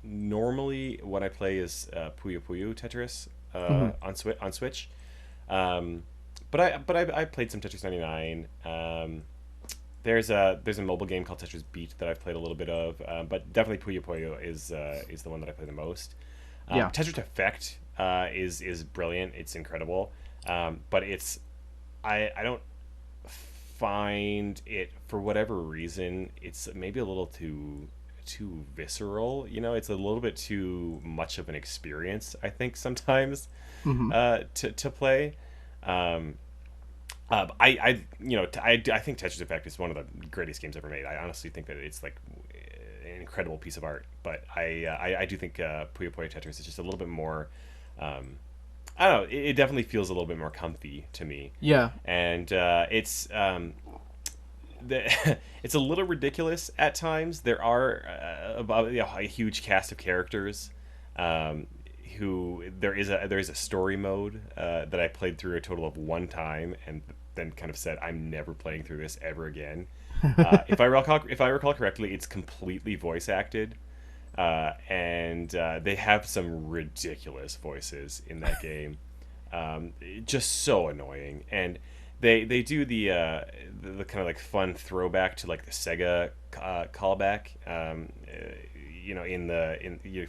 Normally, what I play is Puyo Puyo Tetris on Switch. But I played some Tetris 99. There's a mobile game called Tetris Beat that I've played a little bit of, but definitely Puyo Puyo is the one that I play the most. Yeah. Tetris Effect is brilliant. It's incredible, but I don't find it, for whatever reason, it's maybe a little too visceral. It's a little bit too much of an experience, I think, sometimes to play. I think Tetris Effect is one of the greatest games ever made. I honestly think that it's an incredible piece of art. But I do think Puyo Puyo Tetris is just a little bit more. I don't know. It definitely feels a little bit more comfy to me. Yeah. And it's it's a little ridiculous at times. There are a huge cast of characters. Who there is a story mode that I played through a total of one time, and then kind of said, I'm never playing through this ever again. If I recall correctly, it's completely voice acted, and they have some ridiculous voices in that game, just so annoying. And they do the kind of fun throwback to the Sega callback,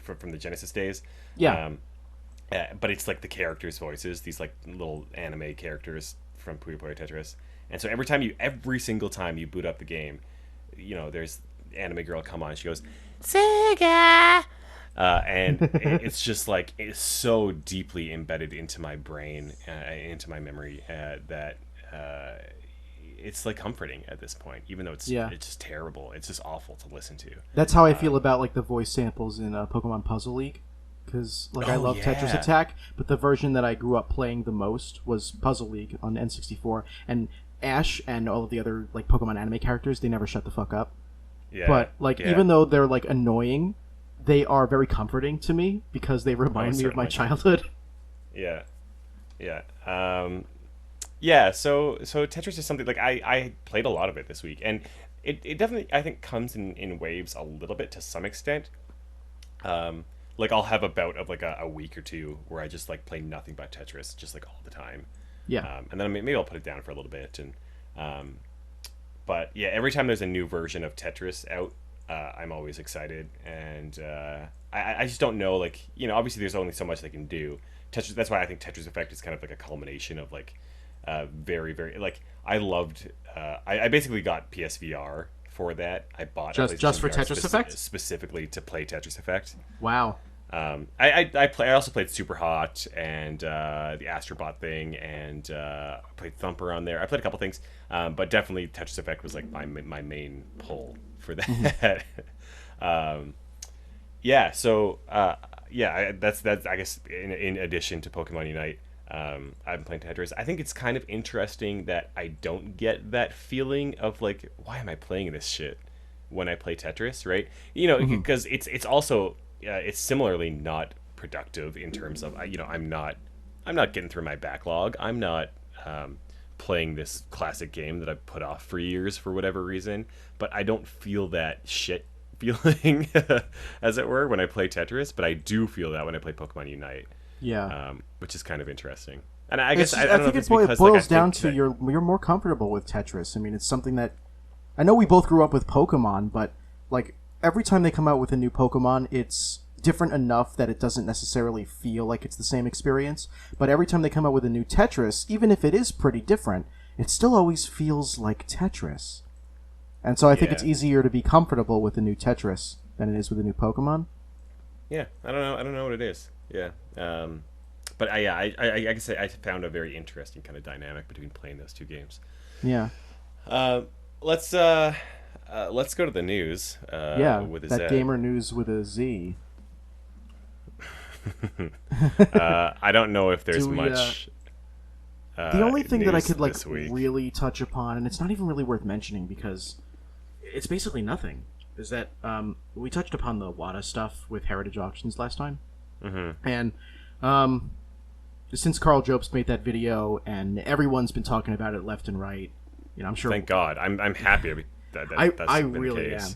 from the Genesis days. Yeah. But it's the characters' voices, these little anime characters from Puyo Puyo Tetris. And so every single time you boot up the game, there's anime girl come on, she goes, Sega! And it's just it's so deeply embedded into my brain, into my memory, that it's comforting at this point, even though it's just terrible. It's just awful to listen to. That's how I feel about the voice samples in Pokemon Puzzle League, because I love Tetris Attack, but the version that I grew up playing the most was Puzzle League on N64, and Ash and all of the other Pokemon anime characters, they never shut the fuck up. Yeah. But even though they're annoying, they are very comforting to me because they remind me of my childhood. Yeah. Yeah. Yeah, so Tetris is something I played a lot of it this week, and it definitely, I think, comes in waves a little bit to some extent. I'll have a bout of a week or two where I just play nothing but Tetris, just all the time. Yeah. And then maybe I'll put it down for a little bit, and but yeah, every time there's a new version of Tetris out, I'm always excited, and I just don't know, obviously there's only so much they can do. Tetris, that's why I think Tetris Effect is kind of a culmination of very, very I loved. I basically got PSVR for that. I bought just for Tetris Effect, specifically to play Tetris Effect. Wow. I also played Super Hot and the Astrobot thing, and I played Thumper on there. I played a couple things, but definitely Tetris Effect was my main pull for that. Yeah. So that's I guess in addition to Pokemon Unite. I've been playing Tetris. I think it's kind of interesting that I don't get that feeling of why am I playing this shit when I play Tetris, right? Because it's also it's similarly not productive in terms of I'm not getting through my backlog. I'm not playing this classic game that I've put off for years for whatever reason. But I don't feel that shit feeling, as it were, when I play Tetris. But I do feel that when I play Pokemon Unite. Yeah, which is kind of interesting, and I guess I think it boils down to you're more comfortable with Tetris. I mean, it's something that I know we both grew up with Pokemon, but every time they come out with a new Pokemon, it's different enough that it doesn't necessarily feel like it's the same experience. But every time they come out with a new Tetris, even if it is pretty different, it still always feels like Tetris. And so I think it's easier to be comfortable with a new Tetris than it is with a new Pokemon. Yeah, I don't know what it is. Yeah, but I guess I found a very interesting kind of dynamic between playing those two games. Yeah. Let's go to the news. With that gamer news with a Z. I don't know if there's Do we, much the only thing that I news could like this week. really touch upon, and it's not even really worth mentioning because it's basically nothing, is that we touched upon the WADA stuff with Heritage Auctions last time, and since Carl Jobst made that video and everyone's been talking about it left and right, I'm sure. Thank God. I'm happy that's I been really the case.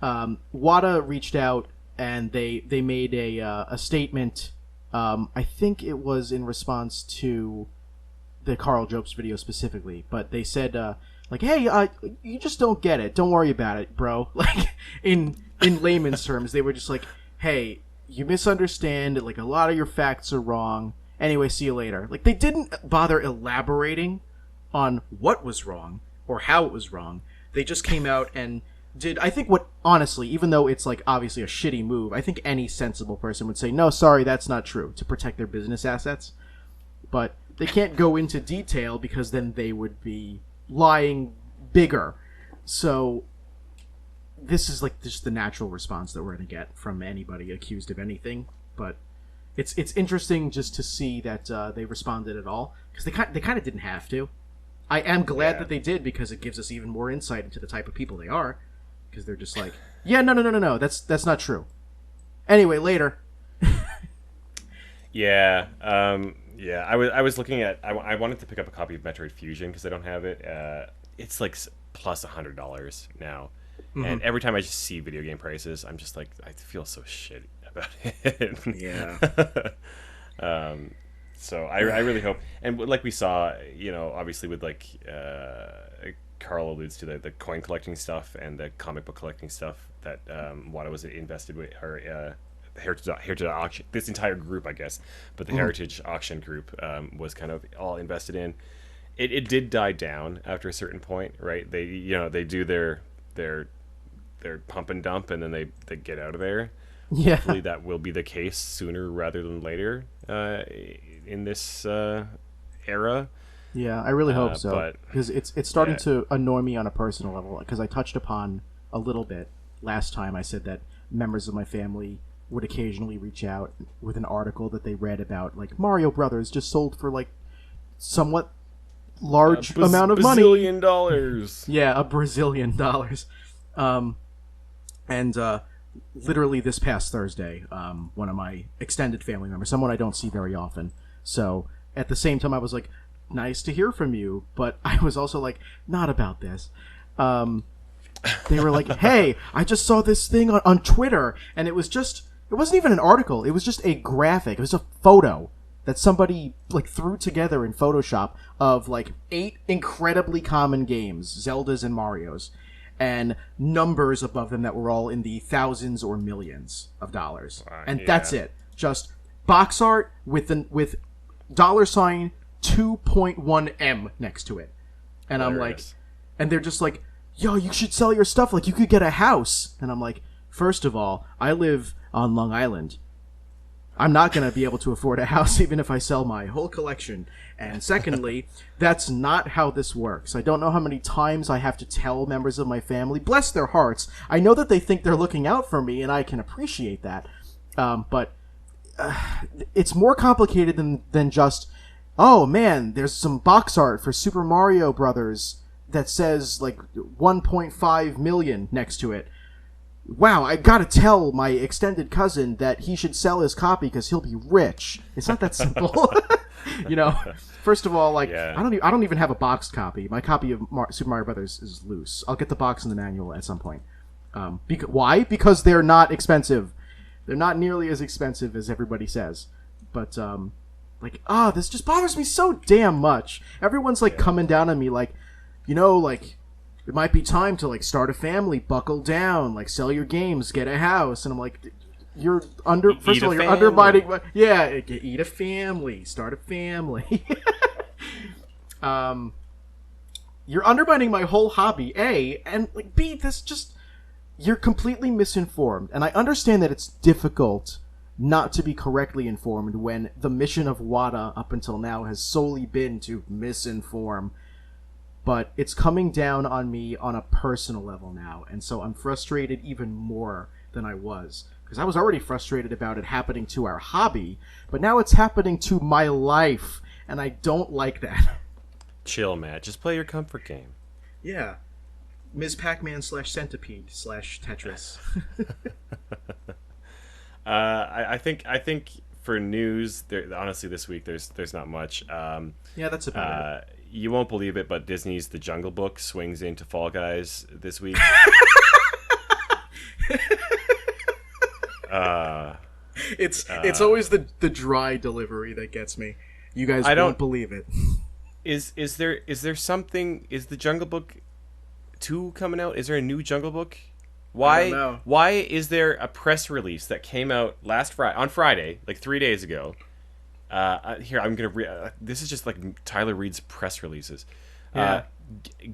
am. WADA reached out and they made a statement. I think it was in response to the Carl Jobst video specifically, but they said like, "Hey, you just don't get it. Don't worry about it, bro." Like in layman's terms, they were just like, "Hey, you misunderstand. Like a lot of your facts are wrong. Anyway, see you later." Like they didn't bother elaborating on what was wrong or how it was wrong. They just came out and did, I think, what, honestly, even though it's like obviously a shitty move, I think any sensible person would say, no, sorry, that's not true, to protect their business assets. But they can't go into detail because then they would be lying bigger. So this is like just the natural response that we're going to get from anybody accused of anything. But it's interesting just to see that they responded at all, because they kind of didn't have to. I am glad that they did, because it gives us even more insight into the type of people they are. Because they're just like, yeah, no, that's not true. Anyway, later. Yeah, I was looking at. I wanted to pick up a copy of Metroid Fusion because I don't have it. It's like plus $100 now, and every time I just see video game prices, I'm just like, I feel so shitty about it. Yeah. So I really hope, and like we saw, obviously with like Carl alludes to the coin collecting stuff and the comic book collecting stuff that WADA was invested with, or Heritage Auction, this entire group, I guess, but the Heritage Auction group was kind of all invested in. It did die down after a certain point, right? They do their pump and dump, and then they get out of there. Yeah. Hopefully that will be the case sooner rather than later in this era. Yeah, I really hope so, but because it's starting to annoy me on a personal level, because I touched upon a little bit last time. I said that members of my family would occasionally reach out with an article that they read about, like, Mario Brothers just sold for like somewhat large amount of money. $1 billion. Yeah, $1 billion. And literally this past Thursday, one of my extended family members, someone I don't see very often, so at the same time I was like, nice to hear from you, but I was also like, not about this. They were like, hey, I just saw this thing on Twitter, and it wasn't even an article, it was just a graphic, it was a photo that somebody like threw together in Photoshop of like 8 incredibly common games, Zeldas and Marios, and numbers above them that were all in the thousands or millions of dollars. And that's it. Just box art with $sign 2.1M next to it. And I'm like, and they're just like, yo, you should sell your stuff, like you could get a house. And I'm like, first of all, I live on Long Island. I'm not going to be able to afford a house even if I sell my whole collection. And secondly, that's not how this works. I don't know how many times I have to tell members of my family, bless their hearts. I know that they think they're looking out for me, and I can appreciate that. But it's more complicated than just, oh man, there's some box art for Super Mario Brothers that says like 1.5 million next to it. Wow, I gotta tell my extended cousin that he should sell his copy because he'll be rich. It's not that simple. First of all, like, I don't even have a boxed copy. My copy of Super Mario Brothers is loose. I'll get the box and the manual at some point. Why? Because they're not expensive. They're not nearly as expensive as everybody says. But this just bothers me so damn much. Everyone's like coming down on me like, like, it might be time to like start a family, buckle down, like sell your games, get a house. And I'm like, you're undermining my, eat a family, start a family. You're undermining my whole hobby, A, and like B, you're completely misinformed. And I understand that it's difficult not to be correctly informed when the mission of WADA up until now has solely been to misinform. But it's coming down on me on a personal level now, and so I'm frustrated even more than I was. because I was already frustrated about it happening to our hobby, but now it's happening to my life, and I don't like that. Chill, Matt. Just play your comfort game. Yeah. Ms. Pac-Man / Centipede / Tetris. I think for news, honestly, this week there's not much. Yeah, that's about it. You won't believe it, but Disney's The Jungle Book swings into Fall Guys this week. It's always the dry delivery that gets me. You guys won't believe it. Is there something? Is the Jungle Book 2 coming out? Is there a new Jungle Book? I don't know. Why is there a press release that came out on Friday, like 3 days ago? Here, I'm gonna read. This is just like Tyler Reed's press releases. Yeah.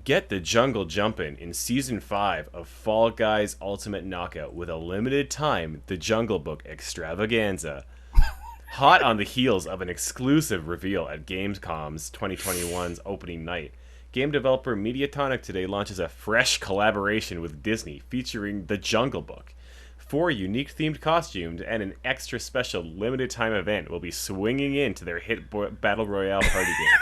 Get the jungle jumping in season 5 of Fall Guys Ultimate Knockout with a limited time The Jungle Book extravaganza. Hot on the heels of an exclusive reveal at Gamescom's 2021's opening night, game developer Mediatonic today launches a fresh collaboration with Disney featuring The Jungle Book. 4 unique themed costumes and an extra special limited time event will be swinging into their hit Battle Royale party game.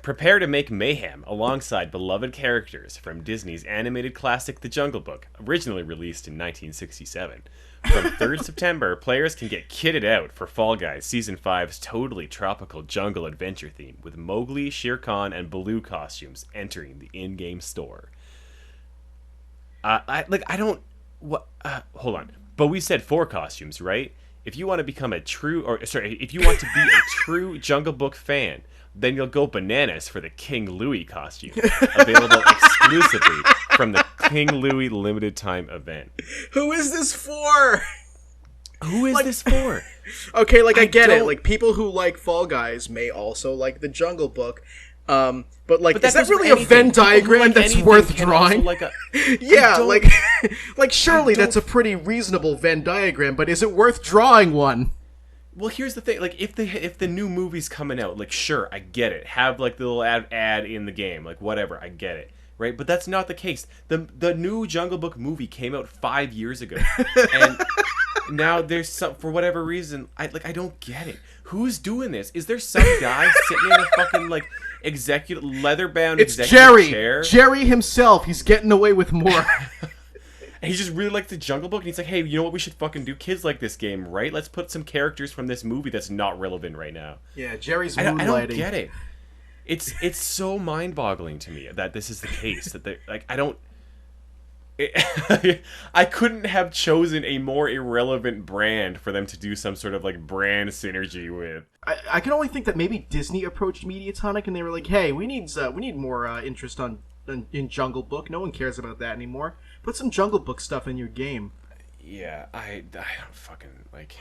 Prepare to make mayhem alongside beloved characters from Disney's animated classic The Jungle Book, originally released in 1967. From 3rd September, players can get kitted out for Fall Guys Season 5's totally tropical jungle adventure theme, with Mowgli, Shere Khan, and Baloo costumes entering the in-game store. Hold on. But we said 4 costumes, right? If you want to become if you want to be a true Jungle Book fan, then you'll go bananas for the King Louie costume, available exclusively from the King Louie limited time event. Who is this for? Who is this for? Okay, I get it. Like, people who like Fall Guys may also like the Jungle Book. But is that really a Venn diagram that's worth drawing? Surely that's a pretty reasonable Venn diagram, but is it worth drawing one? Well, here's the thing. Like, if the new movie's coming out, like, sure, I get it. Have, like, the little ad in the game. Like, whatever, I get it. Right? But that's not the case. The new Jungle Book movie came out 5 years ago. And now there's some, for whatever reason, I don't get it. Who's doing this? Is there some guy sitting in a fucking, like, leather-bound executive chair? It's Jerry himself. He's getting away with more. And he just really likes the Jungle Book, and he's like, hey, you know what we should fucking do? Kids like this game, right? Let's put some characters from this movie that's not relevant right now. Yeah, Jerry's moonlighting. I don't get it. It's so mind-boggling to me that this is the case. That they I couldn't have chosen a more irrelevant brand for them to do some sort of, like, brand synergy with. I can only think that maybe Disney approached Mediatonic, and they were like, hey, we need more interest in Jungle Book. No one cares about that anymore. Put some Jungle Book stuff in your game. Yeah, I don't fucking like.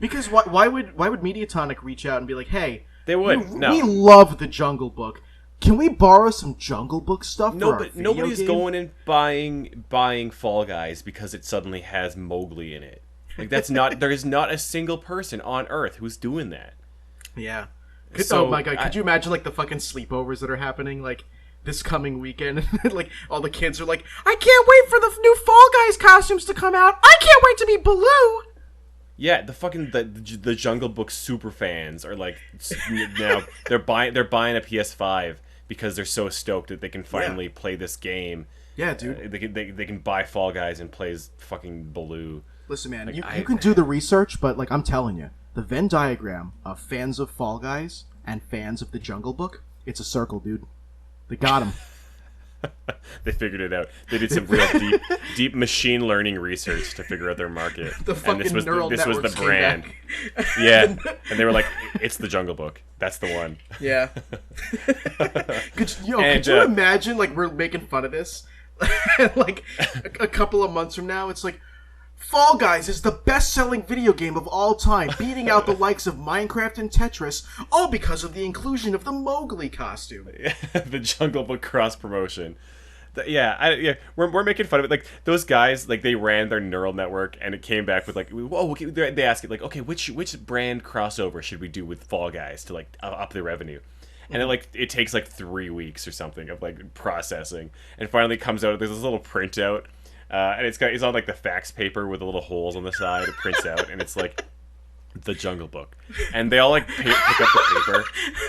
Because why would Mediatonic reach out and be like, hey, they would. We love the Jungle Book. Can we borrow some Jungle Book stuff? Nobody's going and buying Fall Guys because it suddenly has Mowgli in it. Like, that's not. There is not a single person on Earth who's doing that. Yeah. Oh my god! Could you imagine, like, the fucking sleepovers that are happening, like, this coming weekend? Like, all the kids are like, I can't wait for the new Fall Guys costumes to come out. I can't wait to be Baloo. Yeah, the Jungle Book super fans are like, now they're buying a PS5 because they're so stoked that they can finally play this game. Yeah, dude. They can buy Fall Guys and play as fucking Baloo. Listen, man, you can do the research, but, like, I'm telling you, the Venn diagram of fans of Fall Guys and fans of the Jungle Book, it's a circle, dude. They got him. They figured it out. They did some real deep machine learning research to figure out their market. And this was the brand. Yeah, and they were like, "It's the Jungle Book. That's the one." Yeah. Could you imagine? Like, we're making fun of this, and, like, a couple of months from now, it's like, Fall Guys is the best-selling video game of all time, beating out the likes of Minecraft and Tetris, all because of the inclusion of the Mowgli costume. The Jungle Book cross-promotion. We're making fun of it. Like, those guys, like, they ran their neural network, and it came back with, like, they asked it, like, okay, which brand crossover should we do with Fall Guys to, like, up the revenue? And it takes, like, 3 weeks or something of, like, processing, and finally comes out, there's this little printout and it's on like the fax paper with the little holes on the side. It prints out, and it's like the Jungle Book, and they all like pick up the paper.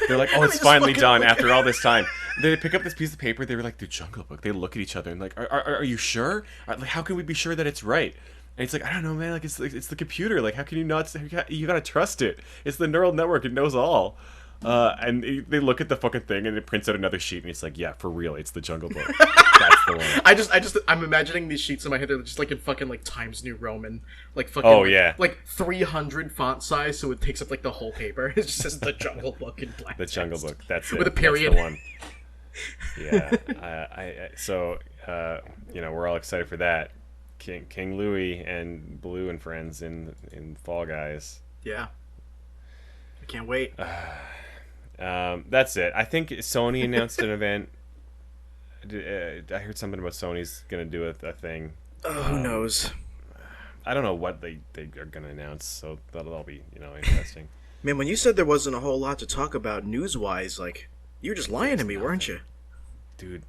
They're like, "Oh, it's finally done after all this time." They pick up this piece of paper. They were like, "The Jungle Book." They look at each other and like, "Are you sure? Like, how can we be sure that it's right?" And it's like, I don't know, man. Like, it's the computer. Like, how can you not? You gotta trust it. It's the neural network. It knows all. And they look at the fucking thing, and it prints out another sheet, and it's like, yeah, for real, it's the Jungle Book. That's the one. I'm imagining these sheets in my head. They're just like in fucking like Times New Roman, like fucking. Oh yeah. Like 300 font size, so it takes up like the whole paper. It just says the Jungle Book in black. The Jungle Book. That's it. With a period. That's the one. Yeah. So we're all excited for that. King Louis and Blue and friends in Fall Guys. Yeah. I can't wait. That's it. I think Sony announced an event. I heard something about Sony's gonna do a thing. Who knows? I don't know what they are gonna announce, so that'll be interesting. Man, when you said there wasn't a whole lot to talk about news-wise, like, you were just lying to me, weren't you? Dude,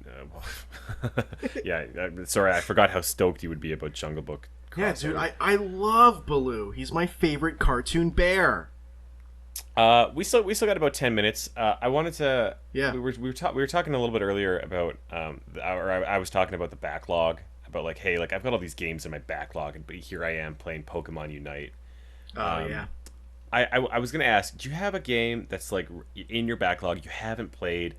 yeah. Sorry, I forgot how stoked you would be about Jungle Book. Yeah, dude, I love Baloo. He's my favorite cartoon bear. We still got about 10 minutes. I wanted to. Yeah. We were talking a little bit earlier about I was talking about the backlog, about like, hey, like I've got all these games in my backlog, but here I am playing Pokemon Unite. Yeah. I was gonna ask, do you have a game that's like in your backlog you haven't played?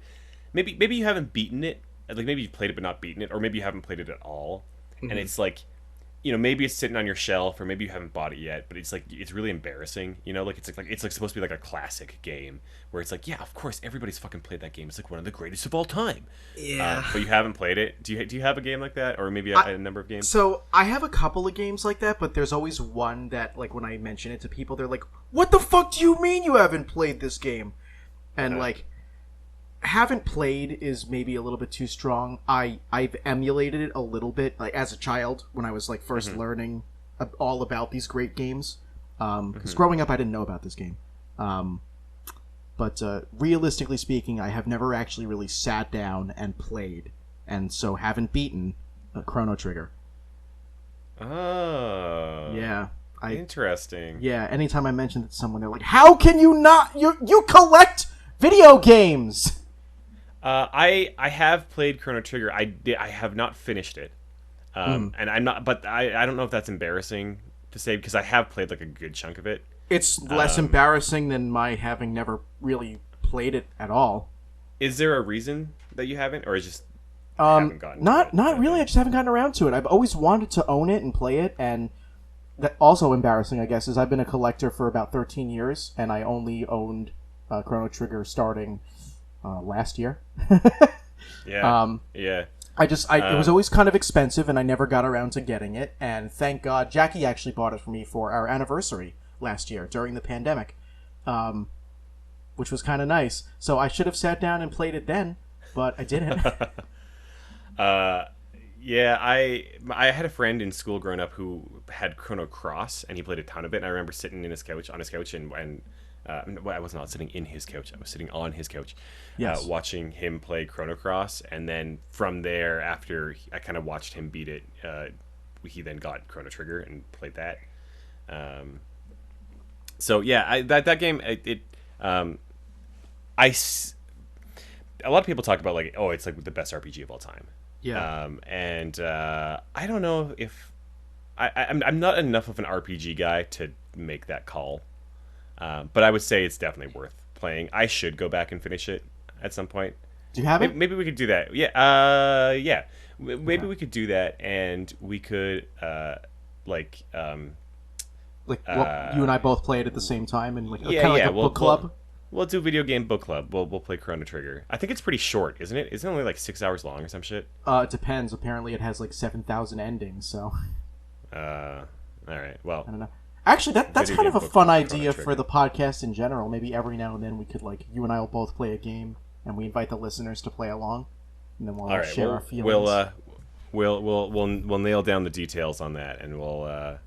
Maybe you haven't beaten it. Like maybe you've played it but not beaten it, or maybe you haven't played it at all, and it's like, maybe it's sitting on your shelf, or maybe you haven't bought it yet, but it's like it's really embarrassing. Like it's like supposed to be like a classic game where it's like, yeah, of course everybody's fucking played that game. It's like one of the greatest of all time. Yeah. But you haven't played it. Do you have a game like that, or maybe a number of games? So I have a couple of games like that, but there's always one that, like, when I mention it to people, they're like, "What the fuck do you mean you haven't played this game?" And like, haven't played is maybe a little bit too strong. I've emulated it a little bit, like as a child when I was like first learning all about these great games. Because growing up I didn't know about this game. But realistically speaking, I have never actually really sat down and played, and so haven't beaten Chrono Trigger. Oh. Yeah. Interesting. Yeah. Anytime I mention it to someone, they're like, "How can you not? You collect video games?" I have played Chrono Trigger. I have not finished it, and I'm not. But I don't know if that's embarrassing to say, because I have played like a good chunk of it. It's less embarrassing than my having never really played it at all. Is there a reason that you haven't, or is just haven't gotten not to it? really. I just haven't gotten around to it. I've always wanted to own it and play it, and that also embarrassing, I guess, is I've been a collector for about 13 years, and I only owned Chrono Trigger starting last year. Yeah. Yeah. It was always kind of expensive, and I never got around to getting it. And thank God, Jackie actually bought it for me for our anniversary last year during the pandemic, which was kind of nice. So I should have sat down and played it then, but I didn't. Yeah, I had a friend in school growing up who had Chrono Cross, and he played a ton of it. And I remember sitting on his couch, and I was not sitting in his couch. I was sitting on his couch, watching him play Chrono Cross. And then from there, after I kind of watched him beat it, he then got Chrono Trigger and played that. So yeah, that game, a lot of people talk about like, oh, it's like the best RPG of all time. Yeah. And I don't know if I'm not enough of an RPG guy to make that call. But I would say it's definitely worth playing. I should go back and finish it at some point. Do you have it? Maybe we could do that. Yeah. Yeah. Maybe we could do that, and we could you and I both play it at the same time, and like yeah, kind of yeah, like a book club. We'll do video game book club. We'll play Chrono Trigger. I think it's pretty short, isn't it? Isn't it only like 6 hours long or some shit? It depends. Apparently, it has like 7,000 endings. So. All right. Well. I don't know. Actually, that's Video kind of game a book fun club, idea Chrono for the podcast in general. Maybe every now and then we could, like, you and I will both play a game, and we invite the listeners to play along, and then we'll all share our feelings. We'll nail down the details on that, and we'll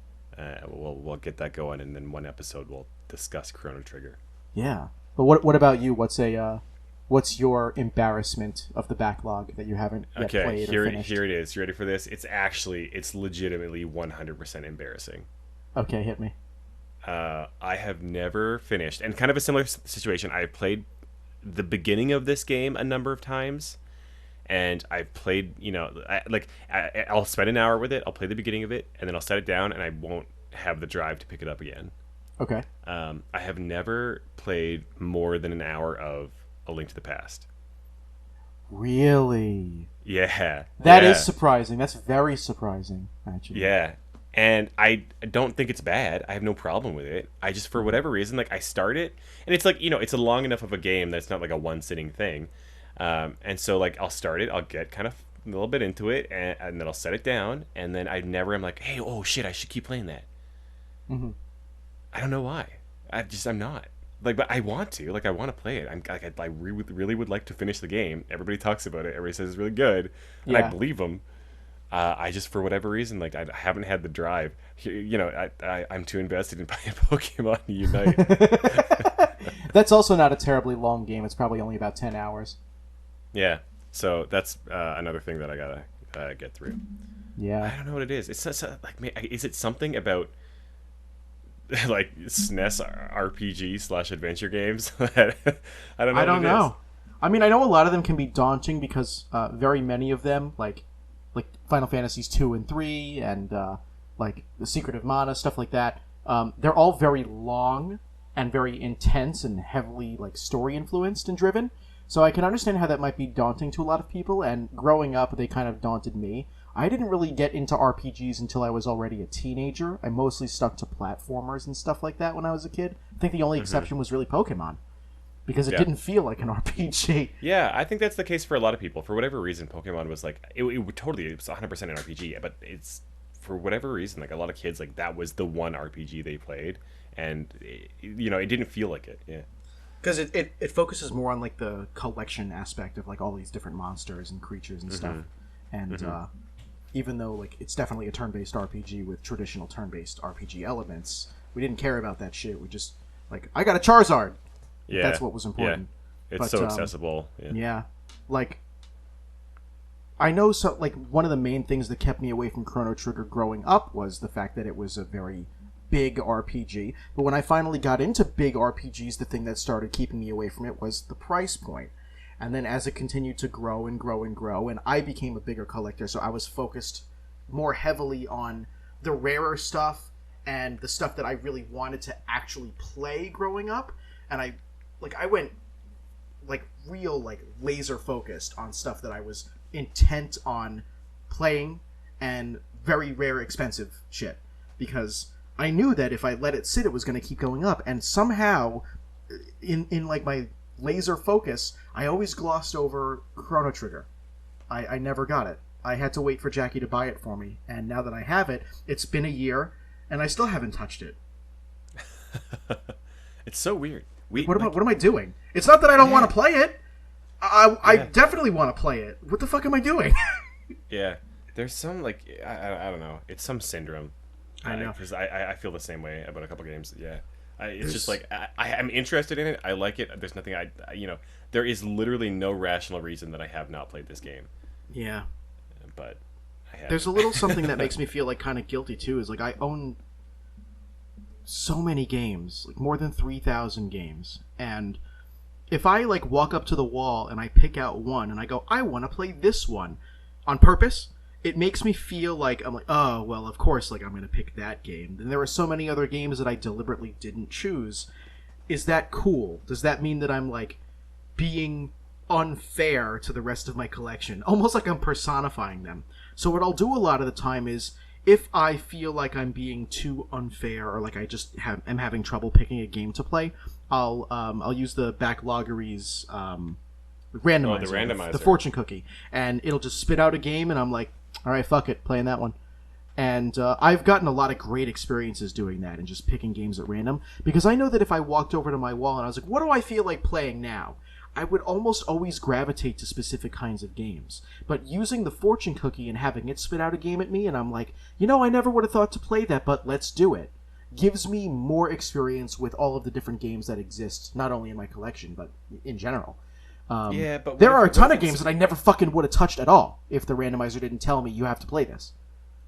get that going, and then one episode we'll discuss Chrono Trigger. Yeah, but what about you? What's a what's your embarrassment of the backlog that you haven't yet Okay, played or finished? here it is. You ready for this? It's legitimately 100% embarrassing. Okay, hit me. I have never finished, and kind of a similar situation. I played the beginning of this game a number of times, and I've played, I'll spend an hour with it. I'll play the beginning of it, and then I'll set it down, and I won't have the drive to pick it up again. Okay. I have never played more than an hour of A Link to the Past. Really? Yeah. That yeah. is surprising. That's very surprising, actually. Yeah. And I don't think it's bad. I have no problem with it. I just, for whatever reason, like, I start it, and it's like, it's a long enough of a game that it's not like a one-sitting thing. And so, like, I'll start it, I'll get kind of a little bit into it, and then I'll set it down, and then I never am like, hey, oh, shit, I should keep playing that. Mm-hmm. I don't know why. I'm not. Like, but I want to. Like, I want to play it. I really would like to finish the game. Everybody talks about it. Everybody says it's really good, and I believe them. I just, for whatever reason, like, I haven't had the drive. I'm too invested in playing Pokemon Unite. That's also not a terribly long game. It's probably only about 10 hours. Yeah. So that's another thing that I gotta get through. Yeah. I don't know what it is. It's like, is it something about like SNES RPG / adventure games? I don't know. I don't know. I mean, I know a lot of them can be daunting because very many of them, like Final Fantasies 2 and 3 and like The Secret of Mana, stuff like that, they're all very long and very intense and heavily like story influenced and driven. So I can understand how that might be daunting to a lot of people, and growing up, they kind of daunted me. I didn't really get into RPGs until I was already a teenager. I mostly stuck to platformers and stuff like that when I was a kid. I think the only exception was really Pokemon, because it didn't feel like an RPG. Yeah, I think that's the case for a lot of people. For whatever reason, Pokemon was like, it was 100% an RPG, but it's, for whatever reason, like, a lot of kids, like, that was the one RPG they played, and, it didn't feel like it, yeah. Because it focuses more on, like, the collection aspect of, like, all these different monsters and creatures and stuff. And even though, like, it's definitely a turn-based RPG with traditional turn-based RPG elements, we didn't care about that shit. We just, like, I got a Charizard! Yeah. That's what was important. Yeah. It's so accessible. Yeah. Like, I know, so, like, one of the main things that kept me away from Chrono Trigger growing up was the fact that it was a very big RPG. But when I finally got into big RPGs, the thing that started keeping me away from it was the price point. And then as it continued to grow and grow and grow, and I became a bigger collector, so I was focused more heavily on the rarer stuff and the stuff that I really wanted to actually play growing up. And I went, like, real, like, laser focused on stuff that I was intent on playing, and very rare, expensive shit. Because I knew that if I let it sit, it was going to keep going up. And somehow, in like, my laser focus, I always glossed over Chrono Trigger. I never got it. I had to wait for Jackie to buy it for me. And now that I have it, it's been a year, and I still haven't touched it. It's so weird. What am I doing? It's not that I don't want to play it. I definitely want to play it. What the fuck am I doing? Yeah. There's some, like, I don't know. It's some syndrome. I know. Because I feel the same way about a couple games. Yeah. It's just like, I'm interested in it. I like it. There's nothing there is literally no rational reason that I have not played this game. Yeah. But I have. There's a little something that makes me feel, like, kind of guilty, too, is, like, I own so many games, like, more than 3,000 games. And if I, like, walk up to the wall and I pick out one and I go, I want to play this one on purpose, it makes me feel like I'm like, oh, well, of course, like, I'm going to pick that game. And there are so many other games that I deliberately didn't choose. Is that cool? Does that mean that I'm, like, being unfair to the rest of my collection? Almost like I'm personifying them. So what I'll do a lot of the time is, if I feel like I'm being too unfair, or like I just am having trouble picking a game to play, I'll use the Backloggery's randomizer, the fortune cookie, and it'll just spit out a game, and I'm like, all right, fuck it, playing that one. And I've gotten a lot of great experiences doing that and just picking games at random, because I know that if I walked over to my wall and I was like, what do I feel like playing now? I would almost always gravitate to specific kinds of games. But using the fortune cookie and having it spit out a game at me, and I'm like, I never would have thought to play that, but let's do it, gives me more experience with all of the different games that exist, not only in my collection, but in general. Yeah, but there are a ton of games that I never fucking would have touched at all if the randomizer didn't tell me you have to play this.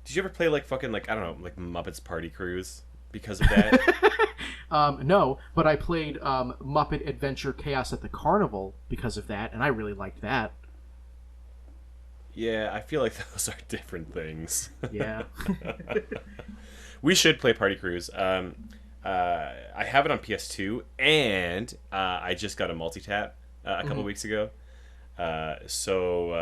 Did you ever play like fucking like I don't know like Muppets Party Cruise because of that? No, but I played Muppet Adventure Chaos at the Carnival because of that, and I really liked that. Yeah, I feel like those are different things. Yeah. We should play Party Cruise. I have it on PS2, and I just got a multi-tap a couple weeks ago. So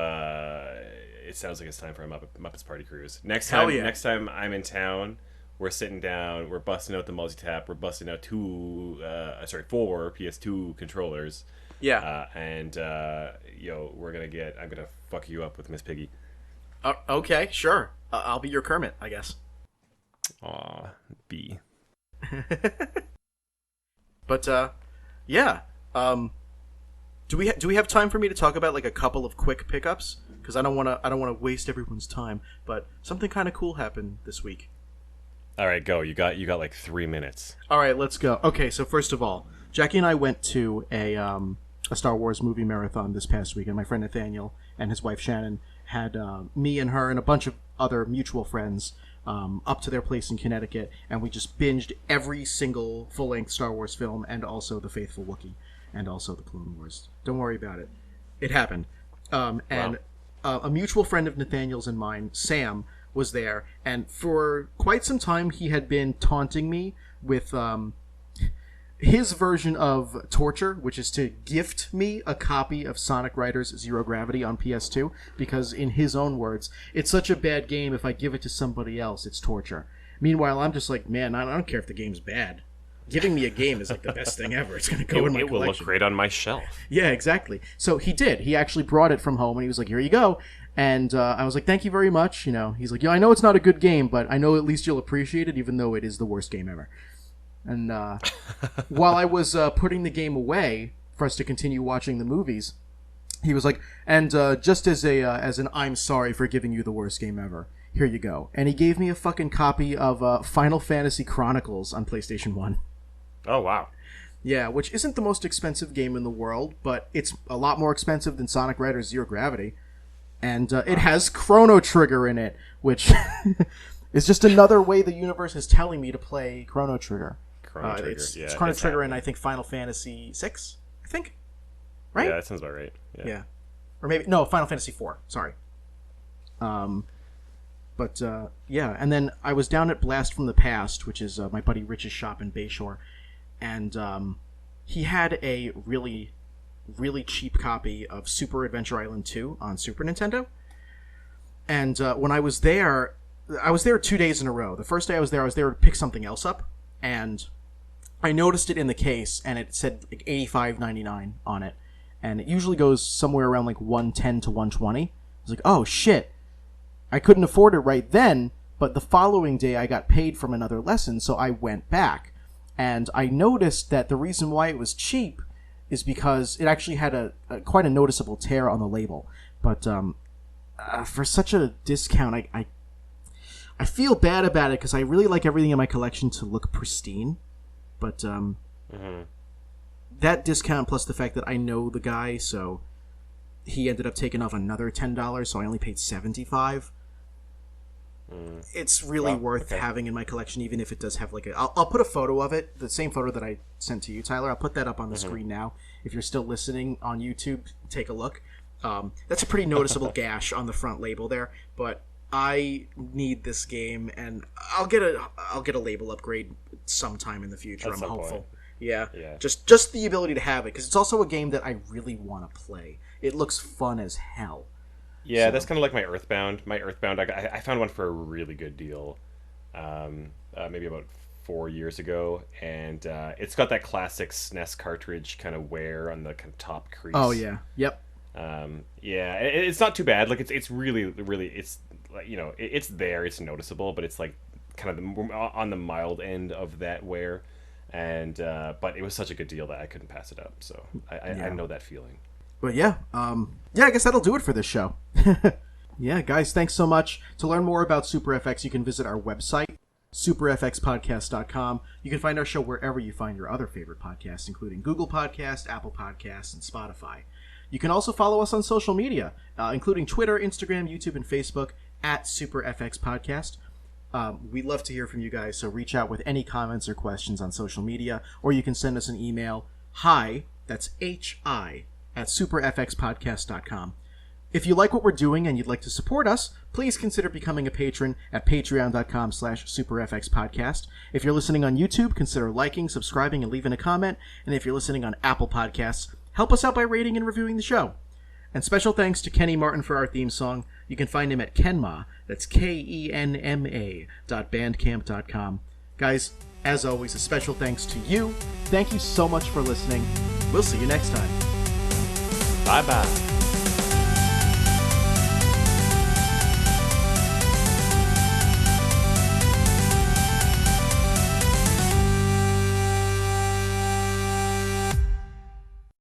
it sounds like it's time for a Muppets Party Cruise. Next time I'm in town, we're sitting down, we're busting out the multi-tap, we're busting out 4 PS2 controllers. Yeah. And I'm gonna fuck you up with Miss Piggy. Okay, sure. I'll be your Kermit, I guess. Aw, B. But yeah. Do we have time for me to talk about like a couple of quick pickups? Because I don't want to waste everyone's time. But something kind of cool happened this week. All right, go. You got like 3 minutes. All right, let's go. Okay, so first of all, Jackie and I went to a Star Wars movie marathon this past week, and my friend Nathaniel and his wife Shannon had me and her and a bunch of other mutual friends up to their place in Connecticut, and we just binged every single full-length Star Wars film, and also The Faithful Wookiee, and also The Clone Wars. Don't worry about it. It happened. And a mutual friend of Nathaniel's and mine, Sam, was there, and for quite some time he had been taunting me with his version of torture, which is to gift me a copy of Sonic Riders Zero Gravity on PS2, because in his own words, it's such a bad game, if I give it to somebody else, it's torture. Meanwhile, I'm just like, man, I don't care if the game's bad. Giving me a game is like the best thing ever. It's going to go in my collection. It will look great on my shelf. Yeah, exactly. So he did. He actually brought it from home, and he was like, here you go. And I was like, thank you very much. He's like, I know it's not a good game, but I know at least you'll appreciate it, even though it is the worst game ever. And while I was putting the game away for us to continue watching the movies, he was like, and just as an I'm sorry for giving you the worst game ever, here you go. And he gave me a fucking copy of Final Fantasy Chronicles on PlayStation 1. Oh, wow. Yeah, which isn't the most expensive game in the world, but it's a lot more expensive than Sonic Riders Zero Gravity. And it has Chrono Trigger in it, which is just another way the universe is telling me to play Chrono Trigger. It's Chrono Trigger in, I think, Final Fantasy VI, I think? Right? Yeah, that sounds about right. Yeah. Or maybe, no, Final Fantasy IV, sorry. But yeah, and then I was down at Blast from the Past, which is my buddy Rich's shop in Bayshore, and he had a really, really cheap copy of Super Adventure Island 2 on Super Nintendo. And when I was there 2 days in a row. The first day I was there to pick something else up, and I noticed it in the case, and it said like $85.99 on it, and it usually goes somewhere around like $110 to $120. I was like, oh shit. I couldn't afford it right then, but the following day I got paid from another lesson, so I went back. And I noticed that the reason why it was cheap is because it actually had quite a noticeable tear on the label. But for such a discount, I feel bad about it because I really like everything in my collection to look pristine. But that discount plus the fact that I know the guy, so he ended up taking off another $10, so I only paid $75. It's really worth having in my collection, even if it does have like I'll put a photo of it, the same photo that I sent to you, Tyler. I'll put that up on the screen now. If you're still listening on YouTube, take a look. That's a pretty noticeable gash on the front label there, but I need this game, and I'll get a label upgrade sometime in the future. I'm hopeful. Yeah. Just the ability to have it, because it's also a game that I really want to play. It looks fun as hell. Yeah, that's kind of like my Earthbound. I found one for a really good deal, maybe about 4 years ago, and it's got that classic SNES cartridge kind of wear on the top crease. Oh yeah, yep. Yeah, it's not too bad. Like it's really it's like, it's there, it's noticeable, but it's like kind of on the mild end of that wear, and but it was such a good deal that I couldn't pass it up. So I know that feeling. But yeah, I guess that'll do it for this show. Yeah, guys, thanks so much. To learn more about SuperFX, you can visit our website, superfxpodcast.com. You can find our show wherever you find your other favorite podcasts, including Google Podcasts, Apple Podcasts, and Spotify. You can also follow us on social media, including Twitter, Instagram, YouTube, and Facebook at SuperFX Podcast. We'd love to hear from you guys, so reach out with any comments or questions on social media, or you can send us an email, hi, that's H-I, at superfxpodcast.com. If you like what we're doing and you'd like to support us, please consider becoming a patron at patreon.com/superfxpodcast. If you're listening on YouTube, consider liking, subscribing, and leaving a comment. And if you're listening on Apple Podcasts, help us out by rating and reviewing the show. And special thanks to Kenny Martin for our theme song. You can find him at Kenma, that's KENMA.bandcamp.com. Guys, as always, a special thanks to you. Thank you so much for listening. We'll see you next time. Bye-bye.